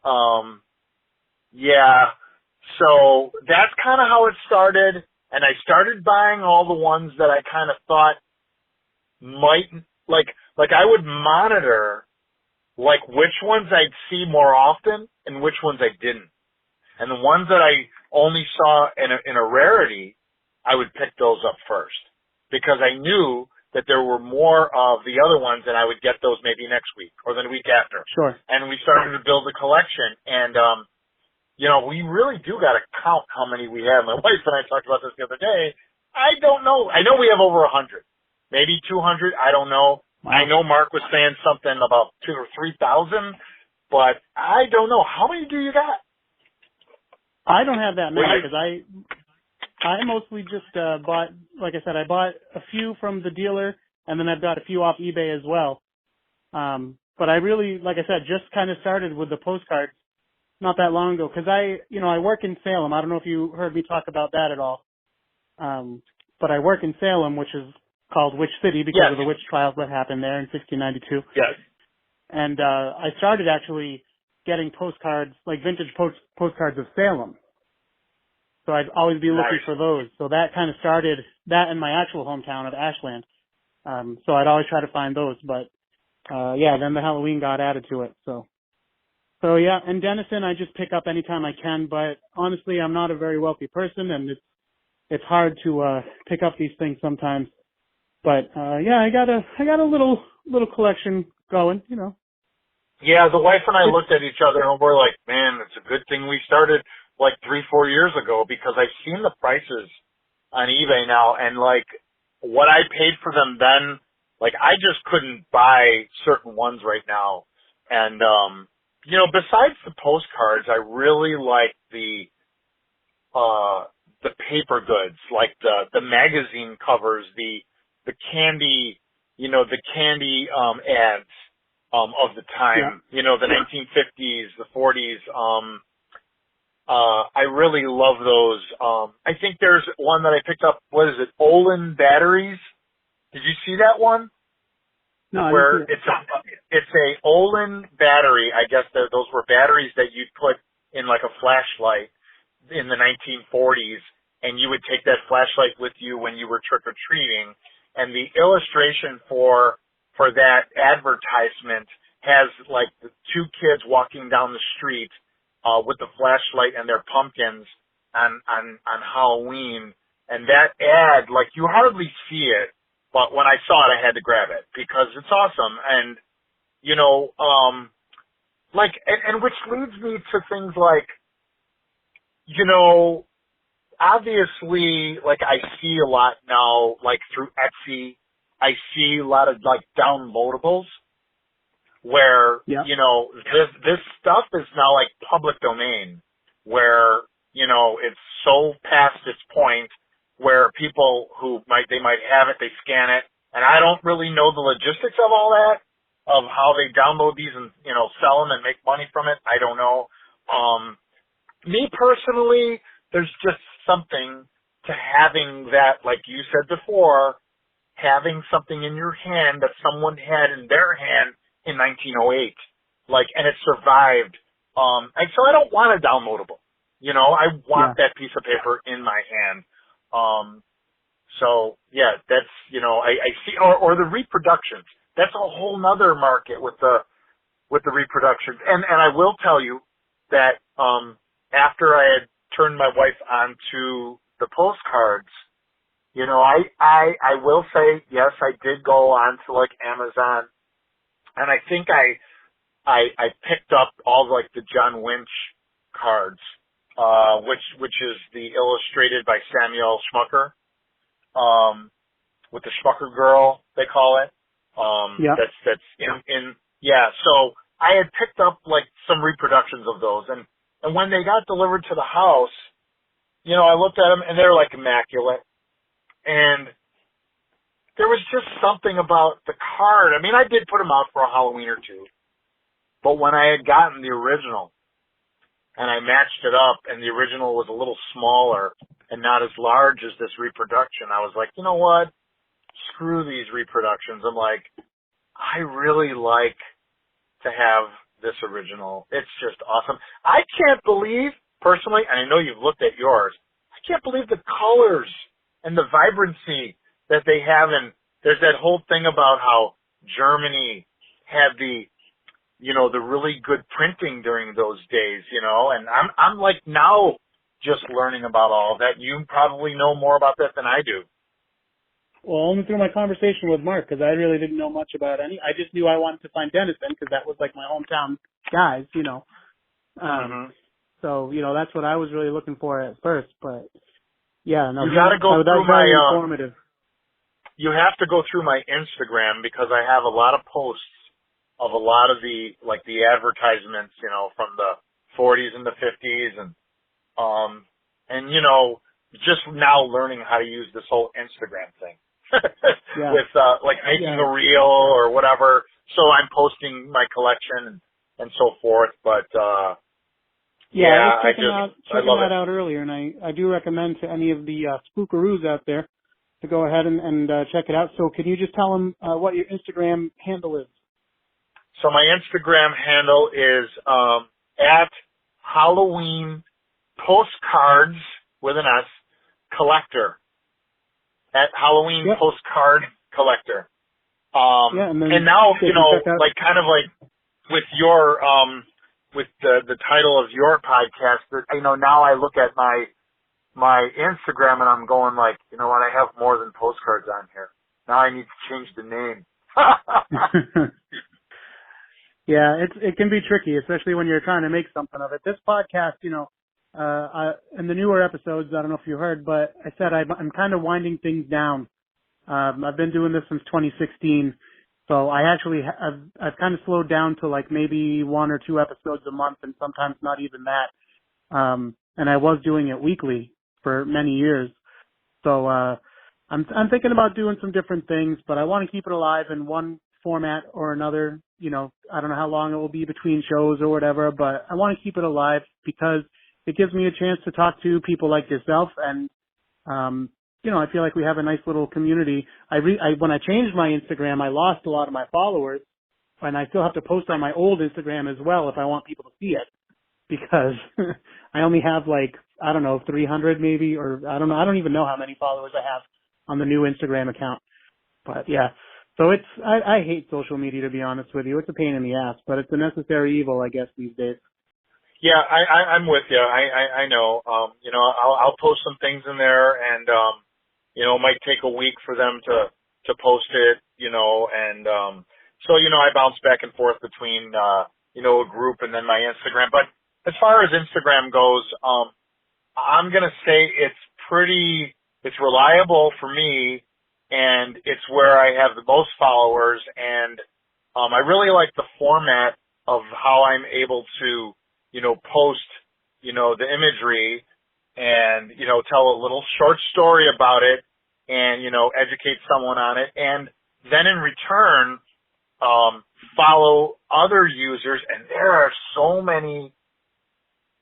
yeah. So that's kind of how it started. And I started buying all the ones that I kind of thought might, like I would monitor, like, which ones I'd see more often and which ones I didn't. And the ones that I only saw in a rarity, I would pick those up first because I knew that there were more of the other ones and I would get those maybe next week or the week after. Sure. And we started to build a collection. And, you know, we really do got to count how many we have. My wife and I talked about this the other day. I don't know. I know we have over 100, maybe 200. I don't know. Wow. I know Mark was saying something about 2,000 or 3,000, but I don't know. How many do you got? I don't have that many because I mostly just bought, like I said, I bought a few from the dealer and then I've got a few off eBay as well. But I really, like I said, just kind of started with the postcards not that long ago because I work in Salem. I don't know if you heard me talk about that at all. But I work in Salem, which is called Witch City because of the witch trials that happened there in 1692. Yes. And I started actually getting postcards, like vintage postcards of Salem. So I'd always be looking for those. So that kind of started that in my actual hometown of Ashland. So I'd always try to find those. But, then the Halloween got added to it. So yeah, and Denison I just pick up anytime I can. But honestly, I'm not a very wealthy person, and it's hard to pick up these things sometimes. But I got a little collection going, you know. Yeah, the wife and I looked at each other and we're like, man, it's a good thing we started like 3-4 years ago because I've seen the prices on eBay now and like what I paid for them then, like I just couldn't buy certain ones right now. And, you know, besides the postcards, I really like the paper goods, like the magazine covers, the candy, you know, the candy, ads. Of the time, you know, the 1950s, the 40s, I really love those. I think there's one that I picked up, what is it, Olin batteries? Did you see that one? No, where it's a Olin battery, I guess those were batteries that you'd put in like a flashlight in the 1940s, and you would take that flashlight with you when you were trick-or-treating, and the illustration for that advertisement has like the two kids walking down the street with the flashlight and their pumpkins on Halloween, And that ad, like, you hardly see it, but when I saw it, I had to grab it because it's awesome. And, you know, like, and which leads me to things like, you know, obviously, like, I see a lot now, like, through Etsy, I see a lot of, like, downloadables where, you know, this stuff is now, like, public domain, where, you know, it's so past its point where people they might have it, they scan it, and I don't really know the logistics of all that, of how they download these and, you know, sell them and make money from it. I don't know. Me personally, there's just something to having that, like you said before, having something in your hand that someone had in their hand in 1908, like, and it survived. And so I don't want a downloadable. You know, I want that piece of paper in my hand. So yeah, that's, you know, I see, or the reproductions. That's a whole nother market with the reproductions. And I will tell you that, after I had turned my wife onto the postcards, you know, I will say, yes, I did go on to like Amazon, and I think I picked up all like the John Winch cards, which is the illustrated by Samuel Schmucker, with the Schmucker girl, they call it. That's so I had picked up like some reproductions of those, and when they got delivered to the house, you know, I looked at them and they're like immaculate, and there was just something about the card. I mean, I did put them out for a Halloween or two, but when I had gotten the original and I matched it up and the original was a little smaller and not as large as this reproduction, I was like, you know what? Screw these reproductions. I'm like, I really like to have this original. It's just awesome. I can't believe, personally, and I know you've looked at yours, I can't believe the colors and the vibrancy that they have. And there's that whole thing about how Germany had the, you know, the really good printing during those days, you know, and I'm like now just learning about all of that. You probably know more about that than I do. Well, only through my conversation with Mark, because I really didn't know much about any. I just knew I wanted to find Denison because that was like my hometown guys, you know. So, you know, that's what I was really looking for at first. But yeah, no, you got to go through my informative. You have to go through my Instagram because I have a lot of posts of a lot of the like the advertisements, you know, from the 40s and the 50s, and you know, just now learning how to use this whole Instagram thing. With like making a reel or whatever. So I'm posting my collection and so forth. But I was checking love that out earlier, and I do recommend to any of the spookaroos out there to go ahead and check it out. So can you just tell them what your Instagram handle is? So my Instagram handle is at Halloween Postcards with an S Collector. At Halloween Postcard Collector. And now, you know, like kind of like with your, with the title of your podcast, you know, now I look at my Instagram and I'm going like, you know what, I have more than postcards on here. Now I need to change the name. Yeah, it can be tricky, especially when you're trying to make something of it. This podcast, you know, in the newer episodes, I don't know if you heard, but I said I'm kind of winding things down. I've been doing this since 2016, so I actually I've kind of slowed down to like maybe 1 or 2 episodes a month, and sometimes not even that. And I was doing it weekly for many years, so I'm thinking about doing some different things, but I want to keep it alive in one format or another. You know, I don't know how long it will be between shows or whatever, but I want to keep it alive because it gives me a chance to talk to people like yourself, and you know, I feel like we have a nice little community. When I changed my Instagram, I lost a lot of my followers, and I still have to post on my old Instagram as well if I want people to see it, because I only have like, I don't know, 300 maybe, or I don't know. I don't even know how many followers I have on the new Instagram account. But yeah, so I hate social media, to be honest with you. It's a pain in the ass, but it's a necessary evil, I guess, these days. Yeah, I'm with you. I know. You know, I'll post some things in there, and you know, it might take a week for them to post it. You know, and so you know, I bounce back and forth between you know, a group and then my Instagram. But as far as Instagram goes, I'm gonna say it's reliable for me, and it's where I have the most followers, and I really like the format of how I'm able to, you know, post, you know, the imagery and, you know, tell a little short story about it and, you know, educate someone on it. And then in return, follow other users. And there are so many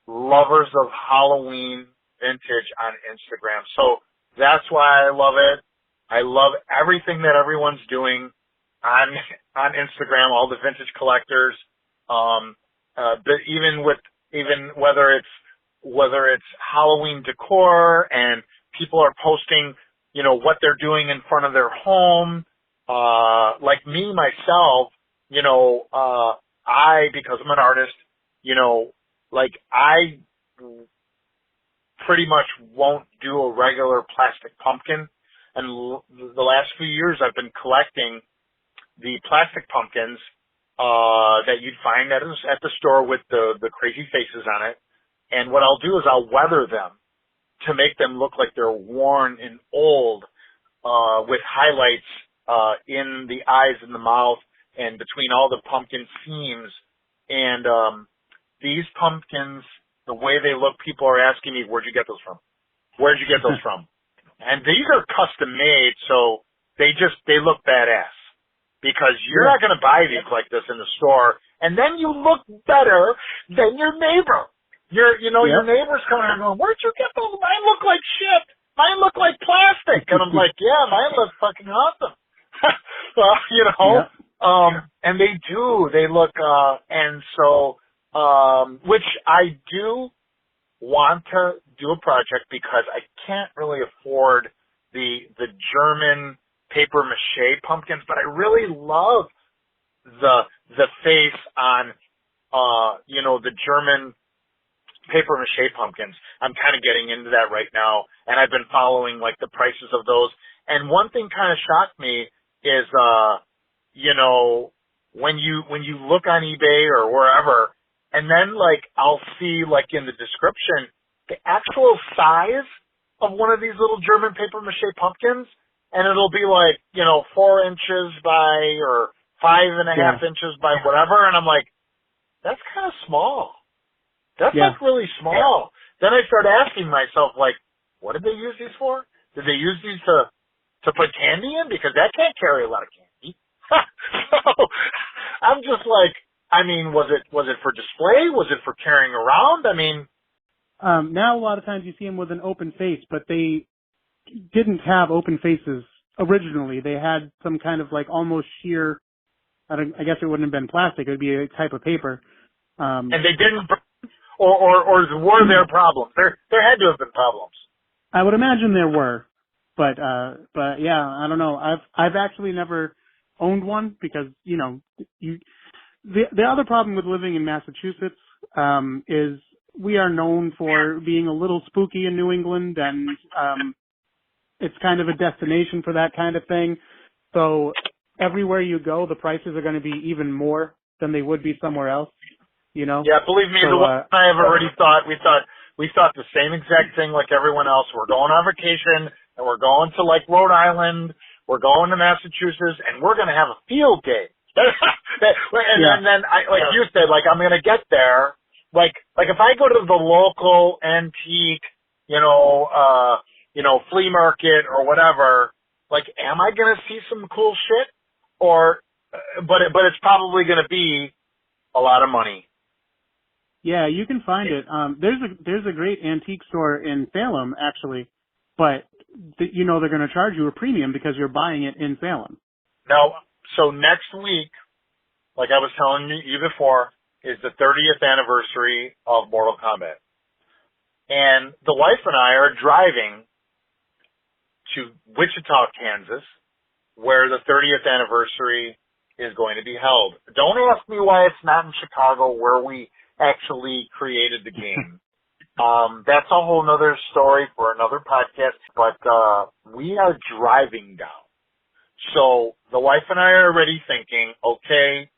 lovers of Halloween vintage on Instagram. So that's why I love it. I love everything that everyone's doing on Instagram, all the vintage collectors. But even whether it's Halloween decor and people are posting, you know, what they're doing in front of their home, like me, myself, you know, because I'm an artist, you know, like I pretty much won't do a regular plastic pumpkin. And the last few years I've been collecting the plastic pumpkins that you'd find at the store with the crazy faces on it. And what I'll do is I'll weather them to make them look like they're worn and old, with highlights in the eyes and the mouth and between all the pumpkin seams. And these pumpkins, the way they look, people are asking me, where'd you get those from? Where'd you get those from? And these are custom made, so they look badass. Because you're not going to buy these like this in the store, and then you look better than your neighbor. Your neighbor's coming and going, where'd you get those? Mine look like shit. Mine look like plastic. And I'm like, yeah, mine look fucking awesome. Well, you know, and they do. They look, and so, which I do want to do a project because I can't really afford the German paper mache pumpkins, but I really love the face on you know, the German paper mache pumpkins. I'm kind of getting into that right now, and I've been following like the prices of those. And one thing kind of shocked me is you know, when you look on eBay or wherever, and then like I'll see like in the description the actual size of one of these little German paper mache pumpkins. And it'll be like, you know, 4 inches by or 5.5 inches by whatever. And I'm like, that's kind of small. That's like really small. Then I start asking myself, like, what did they use these for? Did they use these to put candy in? Because that can't carry a lot of candy. So I'm just like, I mean, was it for display? Was it for carrying around? I mean, now a lot of times you see them with an open face, but they didn't have open faces originally. They had some kind of like almost sheer, I guess it wouldn't have been plastic. It would be a type of paper. And they didn't, or were there problems? There had to have been problems. I would imagine there were, but yeah, I don't know. I've actually never owned one because, you know, the other problem with living in Massachusetts, is we are known for being a little spooky in New England, and, it's kind of a destination for that kind of thing. So everywhere you go, the prices are going to be even more than they would be somewhere else, you know? Yeah, believe me, the one I have already thought, we thought the same exact thing like everyone else. We're going on vacation, and we're going to like Rhode Island, we're going to Massachusetts, and we're going to have a field day. And then like you said, like I'm going to get there. Like if I go to the local antique, you know, flea market or whatever, like, am I going to see some cool shit? Or, but it's probably going to be a lot of money. Yeah, you can find it. There's a great antique store in Salem, actually, but you know they're going to charge you a premium because you're buying it in Salem. Now, so next week, like I was telling you before, is the 30th anniversary of Mortal Kombat. And the wife and I are driving to Wichita, Kansas, where the 30th anniversary is going to be held. Don't ask me why it's not in Chicago, where we actually created the game. That's a whole nother story for another podcast, but we are driving down. So the wife and I are already thinking, okay,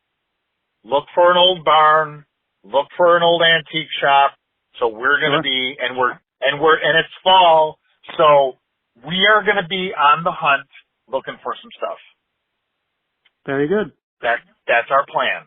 look for an old barn, look for an old antique shop. So we're going to be, and it's fall, so we are going to be on the hunt looking for some stuff. Very good. That's our plan.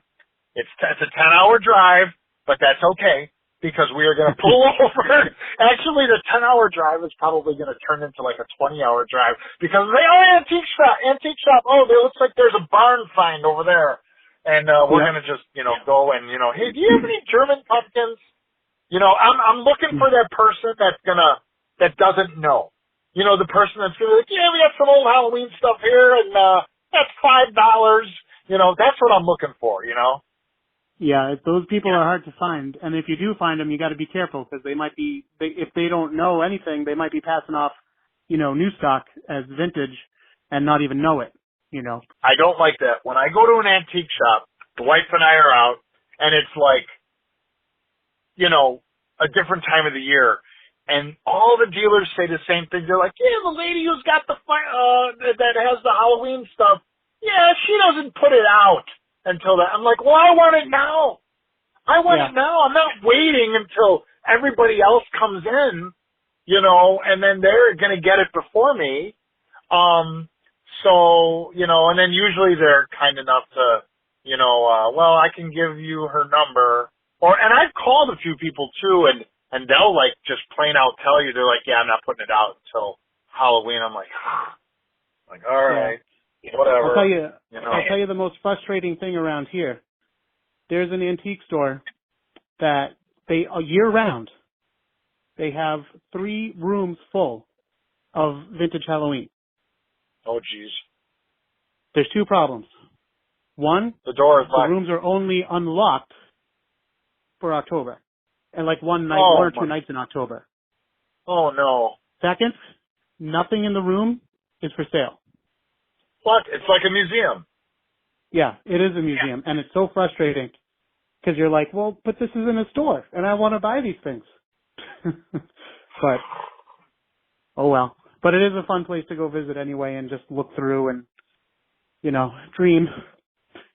It's a 10-hour drive, but that's okay because we are going to pull over. Actually, the 10-hour drive is probably going to turn into like a 20-hour drive because antique shop. Oh, it looks like there's a barn find over there. And we're going to just, go and, hey, do you have any German pumpkins? I'm looking for that person that doesn't know. The person that's going to be like, yeah, we got some old Halloween stuff here and that's $5. That's what I'm looking for, Yeah, those people are hard to find. And if you do find them, you got to be careful because they might be, if they don't know anything, they might be passing off, new stock as vintage and not even know it, I don't like that. When I go to an antique shop, the wife and I are out and it's like, a different time of the year. And all the dealers say the same thing. They're like, yeah, the lady who's got that has the Halloween stuff. Yeah, she doesn't put it out until that. I'm like, well, I want it now. I want it now. I'm not waiting until everybody else comes in, and then they're going to get it before me. And then usually they're kind enough to, well, I can give you her number. And I've called a few people too, and they'll like just plain out tell you, they're like, yeah, I'm not putting it out until Halloween. I'm like, all right, whatever. I'll tell you the most frustrating thing around here. There's an antique store that they, year round, they have 3 rooms full of vintage Halloween. Oh, geez. There's 2 problems. One, the door is locked. The rooms are only unlocked for October. And like one night, 1 or 2 nights in October. Oh, no. Second, nothing in the room is for sale. What? It's like a museum. Yeah, it is a museum. And it's so frustrating because you're like, well, but this is in a store and I want to buy these things. But, oh well. But it is a fun place to go visit anyway and just look through and, dream.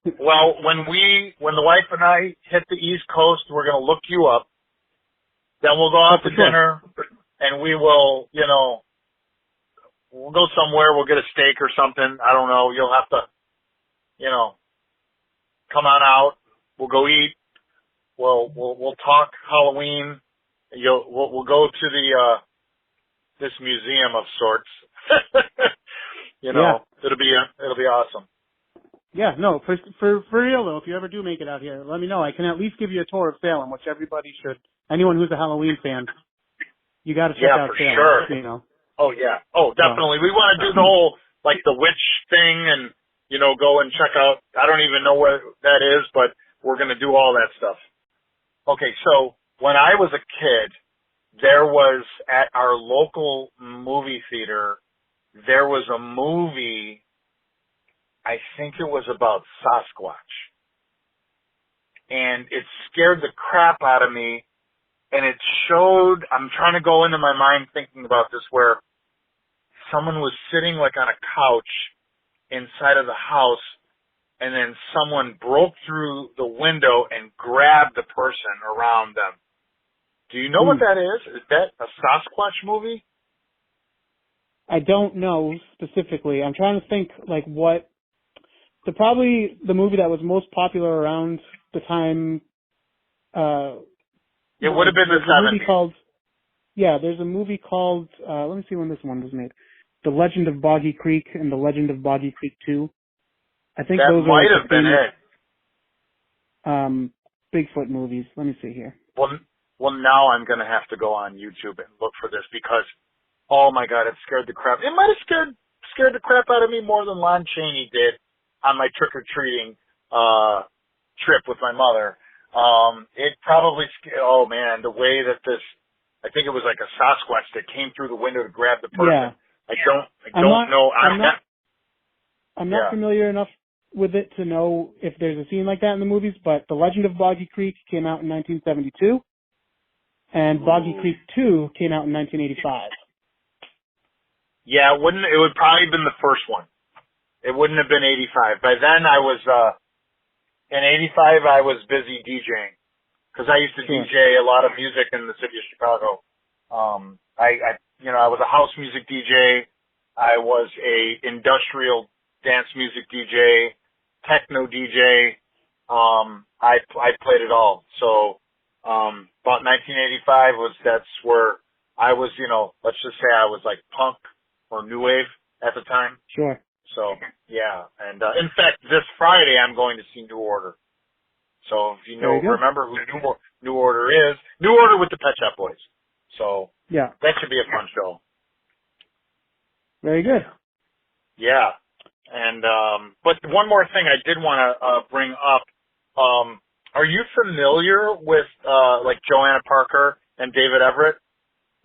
Well, when the wife and I hit the East Coast, we're going to look you up. Then we'll go out to dinner, and we will, we'll go somewhere. We'll get a steak or something. I don't know. You'll have to, come on out. We'll go eat. We'll talk Halloween. We'll go to this museum of sorts. It'll be awesome. Yeah, no, for real though, if you ever do make it out here, let me know. I can at least give you a tour of Salem, which everybody should. Anyone who's a Halloween fan, you got to check out Salem. Yeah, for sure. Oh yeah. Oh, definitely. We want to do the whole like the witch thing, and go and check out. I don't even know where that is, but we're gonna do all that stuff. Okay, so when I was a kid, there was at our local movie theater, there was a movie. I think it was about Sasquatch. And it scared the crap out of me. And it showed, I'm trying to go into my mind thinking about this, where someone was sitting like on a couch inside of the house, and then someone broke through the window and grabbed the person around them. Do you know what that is? Is that a Sasquatch movie? I don't know specifically. I'm trying to think like what. Probably the movie that was most popular around the time. It would have been the 70s. There's a movie called. Let me see when this one was made. The Legend of Boggy Creek and The Legend of Boggy Creek 2. I think that those might have been it. Bigfoot movies. Let me see here. Well, now I'm going to have to go on YouTube and look for this because, oh my God, it scared the crap. It might have scared the crap out of me more than Lon Chaney did on my trick-or-treating trip with my mother. It probably oh man, the way that I think it was like a Sasquatch that came through the window to grab the person. Yeah. I don't know. I'm not familiar enough with it to know if there's a scene like that in the movies, but The Legend of Boggy Creek came out in 1972, and Boggy Creek 2 came out in 1985. Yeah, it would probably have been the first one. It wouldn't have been 85. By then in 85 I was busy DJing. Because I used to DJ a lot of music in the city of Chicago. I was a house music DJ. I was a industrial dance music DJ, techno DJ. I played it all. So, about 1985 that's where I was, let's just say I was like punk or new wave at the time. Sure. So, yeah. And, in fact, this Friday I'm going to see New Order. So if you remember who New Order is, New Order with the Pet Shop Boys. So yeah, that should be a fun show. Very good. Yeah, and but one more thing I did want to bring up. Are you familiar with like Joanna Parker and David Everett,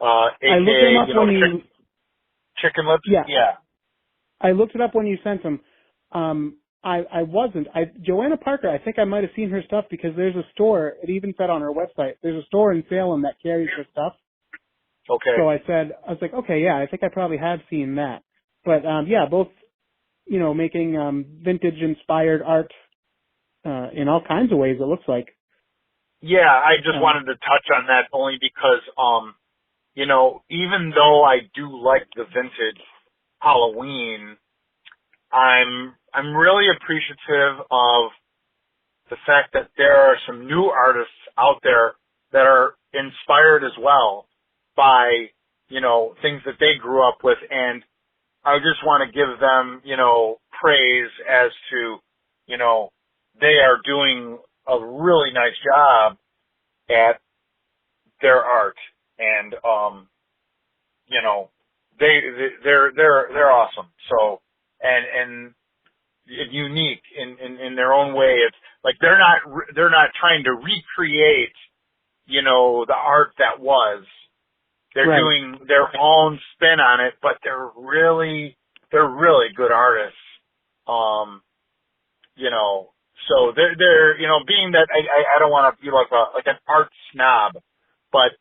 aka Chicken Lips? Yeah. I looked it up when you sent them. I wasn't. Joanna Parker, I think I might have seen her stuff because there's a store, it even said on her website, there's a store in Salem that carries her stuff. Okay. So I was like, okay, yeah, I think I probably have seen that. But, yeah, both, making, vintage inspired art, in all kinds of ways, it looks like. Yeah, I just wanted to touch on that only because, even though I do like the vintage Halloween, I'm really appreciative of the fact that there are some new artists out there that are inspired as well by, things that they grew up with. And I just want to give them, praise as to, they are doing a really nice job at their art. And, they're awesome. So, and unique in their own way. It's like they're not trying to recreate, the art that was. They're doing their own spin on it, but they're really good artists. So they're being that I don't want to be like an art snob, but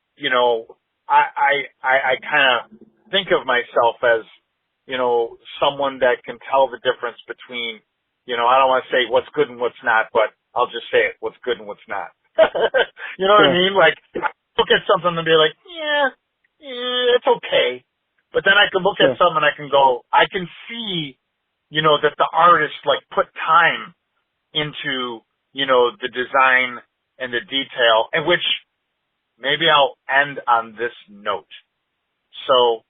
I kind of think of myself as someone that can tell the difference between, I don't want to say what's good and what's not, but I'll just say it, what's good and what's not. You know what I mean? Like, I look at something and be like, yeah, it's okay. But then I can look at something and I can go, I can see, that the artist, like, put time into, the design and the detail, and which maybe I'll end on this note. So,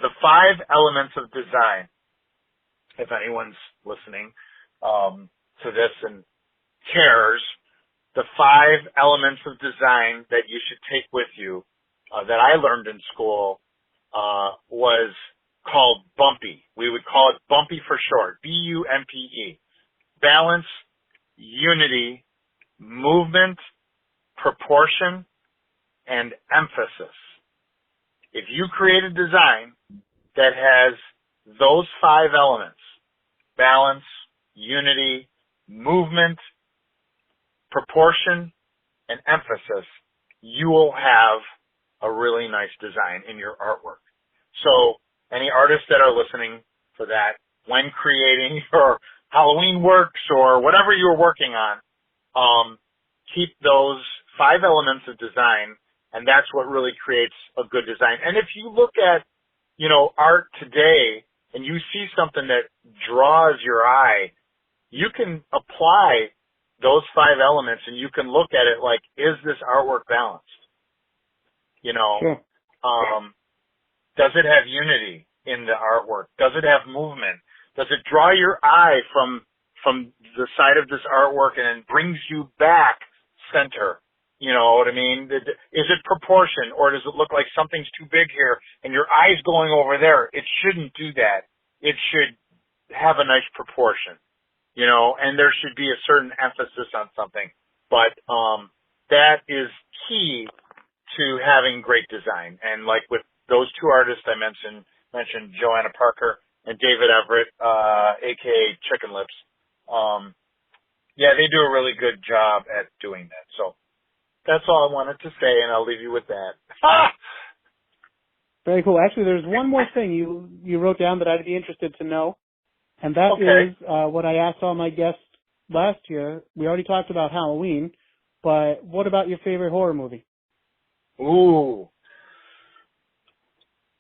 the 5 elements of design, if anyone's listening to this and cares, the 5 elements of design that you should take with you that I learned in school was called Bumpy. We would call it Bumpy for short, BUMPE. Balance, unity, movement, proportion, and emphasis. If you create a design that has those 5 elements, balance, unity, movement, proportion, and emphasis, you will have a really nice design in your artwork. So any artists that are listening for that, when creating your Halloween works or whatever you're working on, keep those 5 elements of design, and that's what really creates a good design. And if you look at, art today and you see something that draws your eye, you can apply those 5 elements and you can look at it like, is this artwork balanced? Sure. Does it have unity in the artwork? Does it have movement? Does it draw your eye from the side of this artwork and it brings you back center? You know what I mean? Is it proportion, or does it look like something's too big here and your eye's going over there? It shouldn't do that. It should have a nice proportion, and there should be a certain emphasis on something. But that is key to having great design. And like with those 2 artists I mentioned Joanna Parker and David Everett, aka Chicken Lips, Yeah, they do a really good job at doing that. So that's all I wanted to say, and I'll leave you with that. Very cool. Actually, there's one more thing you wrote down that I'd be interested to know, and that is what I asked all my guests last year. We already talked about Halloween, but what about your favorite horror movie? Ooh.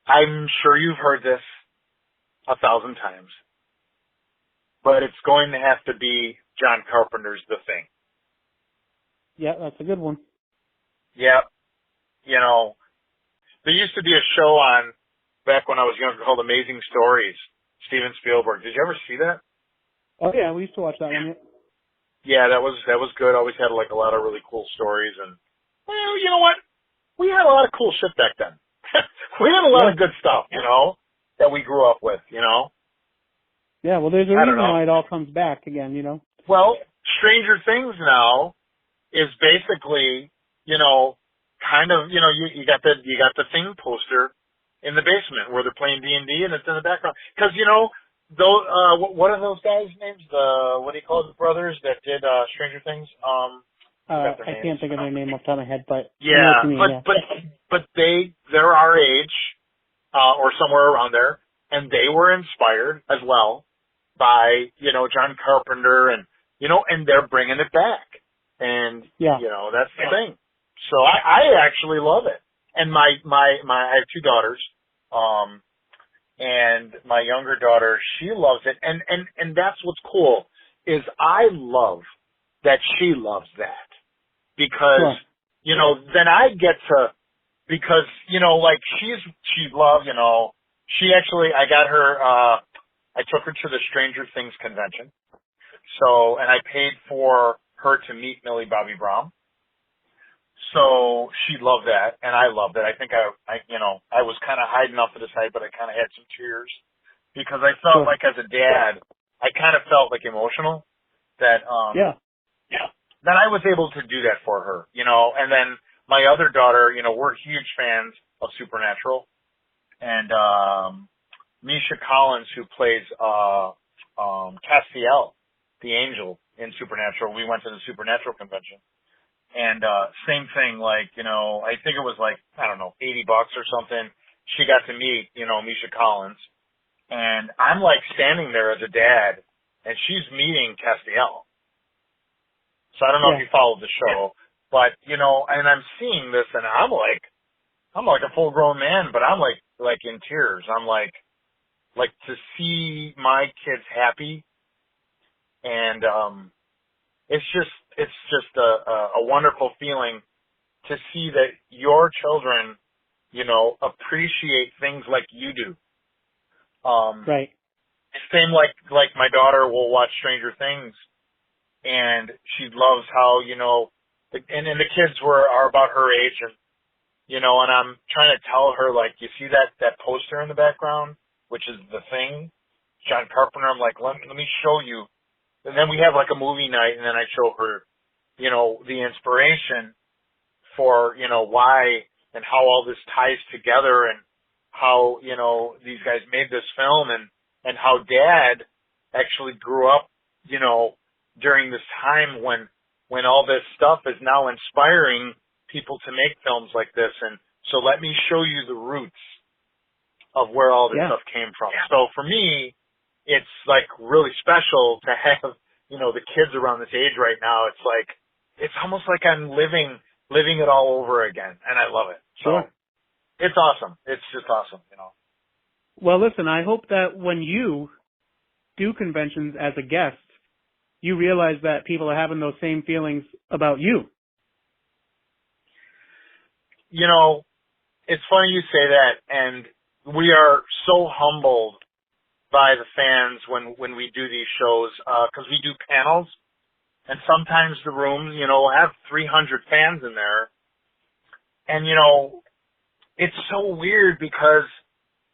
I'm sure you've heard this 1,000 times, but it's going to have to be John Carpenter's The Thing. Yeah, that's a good one. Yeah. You know, there used to be a show on back when I was younger called Amazing Stories, Steven Spielberg. Did you ever see that? Oh yeah, we used to watch that one. Yeah, that was good. Always had like a lot of really cool stories, and well, you know what? We had a lot of cool shit back then. We had a lot of good stuff, you know, that we grew up with, you know. Yeah, well, there's a reason why it all comes back again, you know. Well, Stranger Things now is basically, you know, kind of, you know, you got the Thing poster in the basement where they're playing D&D, and it's in the background. Because, you know, those what are those guys' names? What do you call it, the brothers that did Stranger Things? I can't think of their name off the top of my head, but yeah, but they're our age, or somewhere around there, and they were inspired as well by, you know, John Carpenter, and, you know, and they're bringing it back. And, you know, that's the thing. So I actually love it. And I have two daughters, and my younger daughter, she loves it. And that's what's cool, is I love that she loves that. Because, you know, then I get to, because, you know, like she loves, you know, she actually, I got her, I took her to the Stranger Things convention. So, and I paid for her to meet Millie Bobby Brown. So she loved that, and I loved it. I think I you know, I was kind of hiding off to the side, but I kind of had some tears because I felt like as a dad, I kind of felt like emotional that, that I was able to do that for her, you know. And then my other daughter, you know, we're huge fans of Supernatural, and Misha Collins, who plays Castiel, the angel in Supernatural. We went to the Supernatural convention. And same thing, like, you know, I think it was like, I don't know, $80 or something. She got to meet, you know, Misha Collins. And I'm like standing there as a dad, and she's meeting Castiel. So I don't know if you followed the show, but, you know, and I'm seeing this, and I'm like a full grown man, but I'm like in tears. I'm like to see my kids happy, and it's just a wonderful feeling to see that your children, you know, appreciate things like you do. Right. Same like my daughter will watch Stranger Things, and she loves how, you know, and the kids are about her age, and, you know, and I'm trying to tell her, like, you see that poster in the background, which is The Thing, John Carpenter. I'm like, let me show you. And then we have like a movie night, and then I show her, you know, the inspiration for, you know, why and how all this ties together, and how, you know, these guys made this film, and how Dad actually grew up, you know, during this time when all this stuff is now inspiring people to make films like this. And so let me show you the roots of where all this stuff came from. So for me, it's like really special to have, you know, the kids around this age right now. It's like, it's almost like I'm living it all over again, and I love it. So it's awesome. It's just awesome, you know. Well, listen, I hope that when you do conventions as a guest, you realize that people are having those same feelings about you. You know, it's funny you say that, and we are so humbled by the fans when we do these shows, because we do panels, and sometimes the rooms, you know, will have 300 fans in there. And, you know, it's so weird because,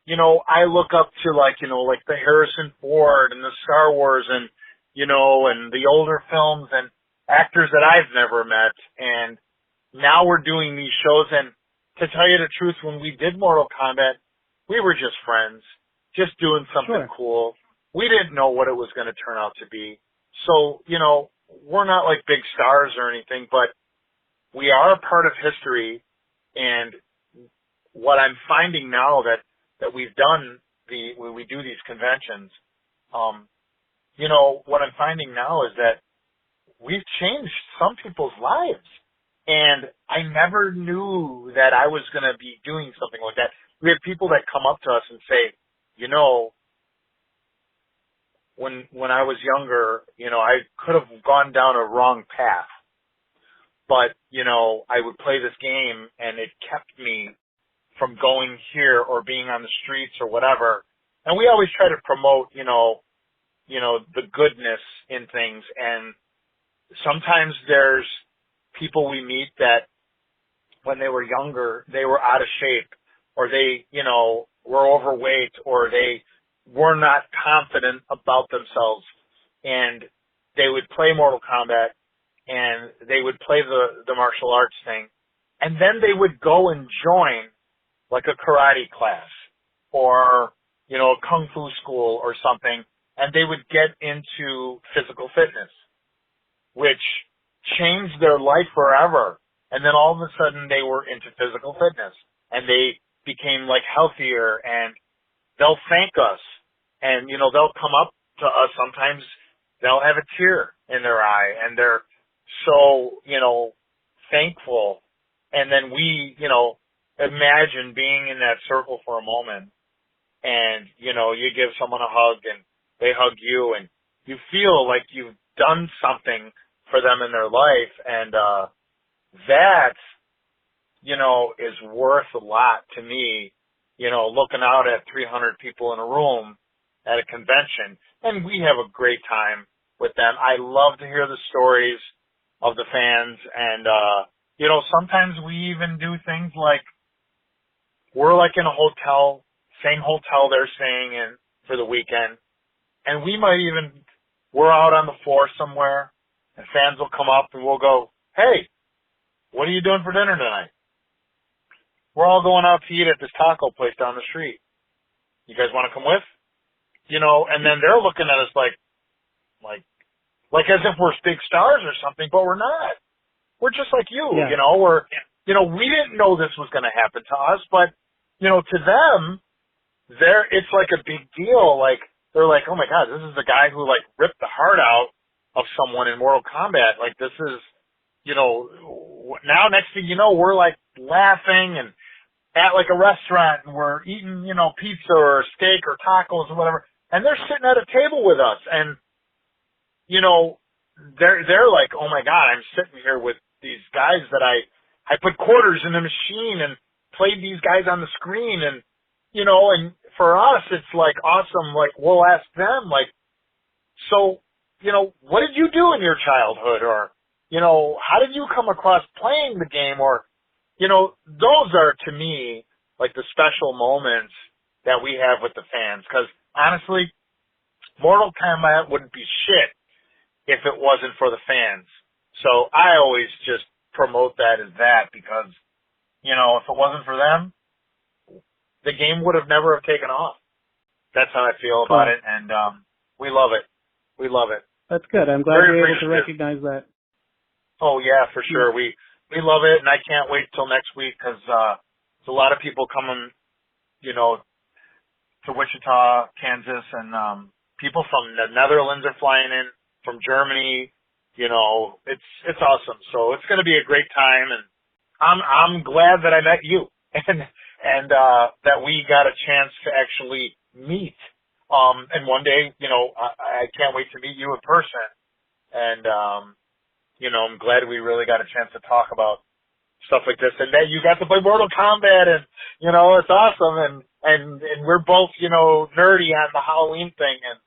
you know, I look up to, like, you know, like the Harrison Ford and the Star Wars, and, you know, and the older films, and actors that I've never met. And now we're doing these shows, and to tell you the truth, when we did Mortal Kombat, we were just friends, just doing something cool. We didn't know what it was going to turn out to be. So, we're not like big stars or anything, but we are a part of history. And what I'm finding now that we've done when we do these conventions, what I'm finding now is that we've changed some people's lives. And I never knew that I was going to be doing something like that. We have people that come up to us and say, when I was younger, I could have gone down a wrong path. But, I would play this game and it kept me from going here or being on the streets or whatever. And we always try to promote, the goodness in things. And sometimes there's people we meet that when they were younger, they were out of shape or they, were overweight or they were not confident about themselves. And they would play Mortal Kombat and they would play the martial arts thing. And then they would go and join like a karate class or, a kung fu school or something. And they would get into physical fitness, which changed their life forever. And then all of a sudden they were into physical fitness and they became like healthier, and they'll thank us. And, they'll come up to us. Sometimes they'll have a tear in their eye and they're so, thankful. And then we, imagine being in that circle for a moment and, you give someone a hug and they hug you and you feel like you've done something for them in their life. And, that, is worth a lot to me, looking out at 300 people in a room at a convention, and we have a great time with them. I love to hear the stories of the fans, and, sometimes we even do things like we're like in a hotel, same hotel they're staying in for the weekend, and we're out on the floor somewhere, and fans will come up and we'll go, hey, what are you doing for dinner tonight? We're all going out to eat at this taco place down the street. You guys want to come with? And then they're looking at us like as if we're big stars or something, but we're not. We're just like you, yeah. we didn't know this was going to happen to us, but, to them, it's like a big deal. Like, they're like, oh my God, this is the guy who like ripped the heart out of someone in Mortal Kombat. Like, this is, now next thing you know, we're like laughing and at like a restaurant and we're eating, pizza or steak or tacos or whatever. And they're sitting at a table with us and, they're like, oh my God, I'm sitting here with these guys that I put quarters in the machine and played these guys on the screen. And, and for us, it's like awesome. Like, we'll ask them like, so, what did you do in your childhood? Or, how did you come across playing the game? Or, those are to me like the special moments that we have with the fans. Cause honestly, Mortal Kombat wouldn't be shit if it wasn't for the fans. So I always just promote that as that because, if it wasn't for them, the game would have never have taken off. That's how I feel about it. And, we love it. We love it. That's good. I'm glad you're able to recognize that. Oh yeah, for sure. We love it, and I can't wait till next week because there's a lot of people coming, to Wichita, Kansas, and people from the Netherlands are flying in, from Germany. It's awesome. So it's going to be a great time, and I'm glad that I met you and that we got a chance to actually meet. And one day, I can't wait to meet you in person, and I'm glad we really got a chance to talk about stuff like this, and that you got to play Mortal Kombat, and it's awesome, and we're both nerdy on the Halloween thing, and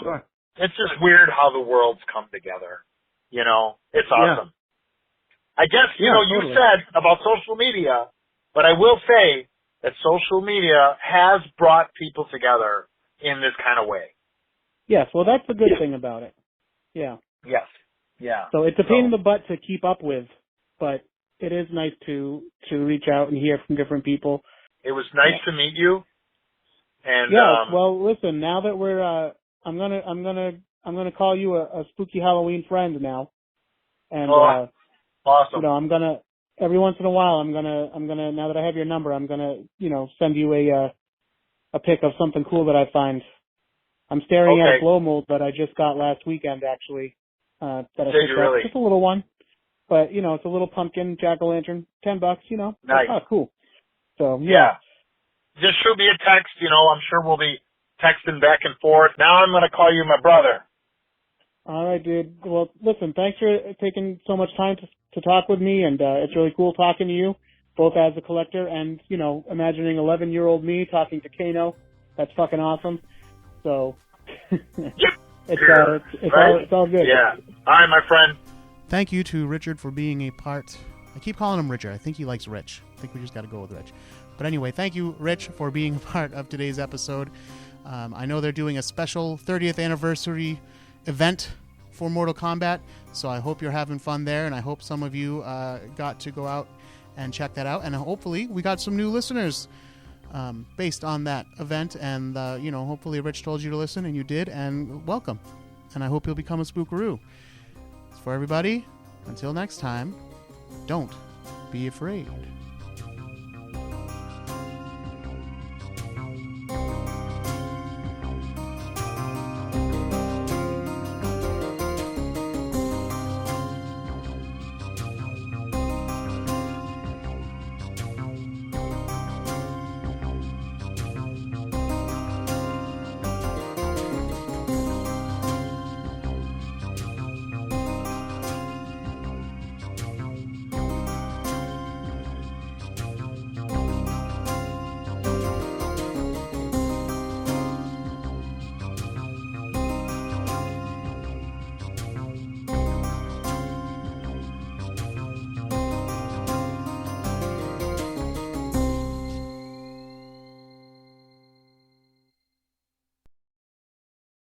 sure. It's just weird how the worlds come together. It's awesome. Yeah. I guess you totally. said about social media, but I will say that social media has brought people together in this kind of way. Yes, well, that's the good thing about it. Yeah. Yes. Yeah. So it's a pain in the butt to keep up with, but it is nice to reach out and hear from different people. It was nice to meet you. And well, listen, now that we're I'm gonna gonna call you a spooky Halloween friend now. And awesome. I'm gonna every once in a while I'm gonna now that I have your number, I'm gonna send you a pic of something cool that I find. I'm staring at a blow mold that I just got last weekend actually. That I picked up. Just a little one. But it's a little pumpkin jack-o'-lantern, $10, Nice. Oh, cool. So yeah. Just shoot me a text, I'm sure we'll be texting back and forth. Now I'm gonna call you my brother. All right, dude. Well, listen, thanks for taking so much time to talk with me, and it's really cool talking to you, both as a collector and, imagining 11-year-old me talking to Kano. That's fucking awesome. So, it's all good. Yeah. All right, my friend. Thank you to Richard for being a part. I keep calling him Richard. I think he likes Rich. I think we just got to go with Rich. But anyway, thank you, Rich, for being a part of today's episode. I know they're doing a special 30th anniversary event for Mortal Kombat, so I hope you're having fun there, and I hope some of you got to go out and check that out, and hopefully we got some new listeners based on that event, and hopefully Rich told you to listen, and you did, and welcome, and I hope you'll become a spookaroo. For everybody, until next time, don't be afraid.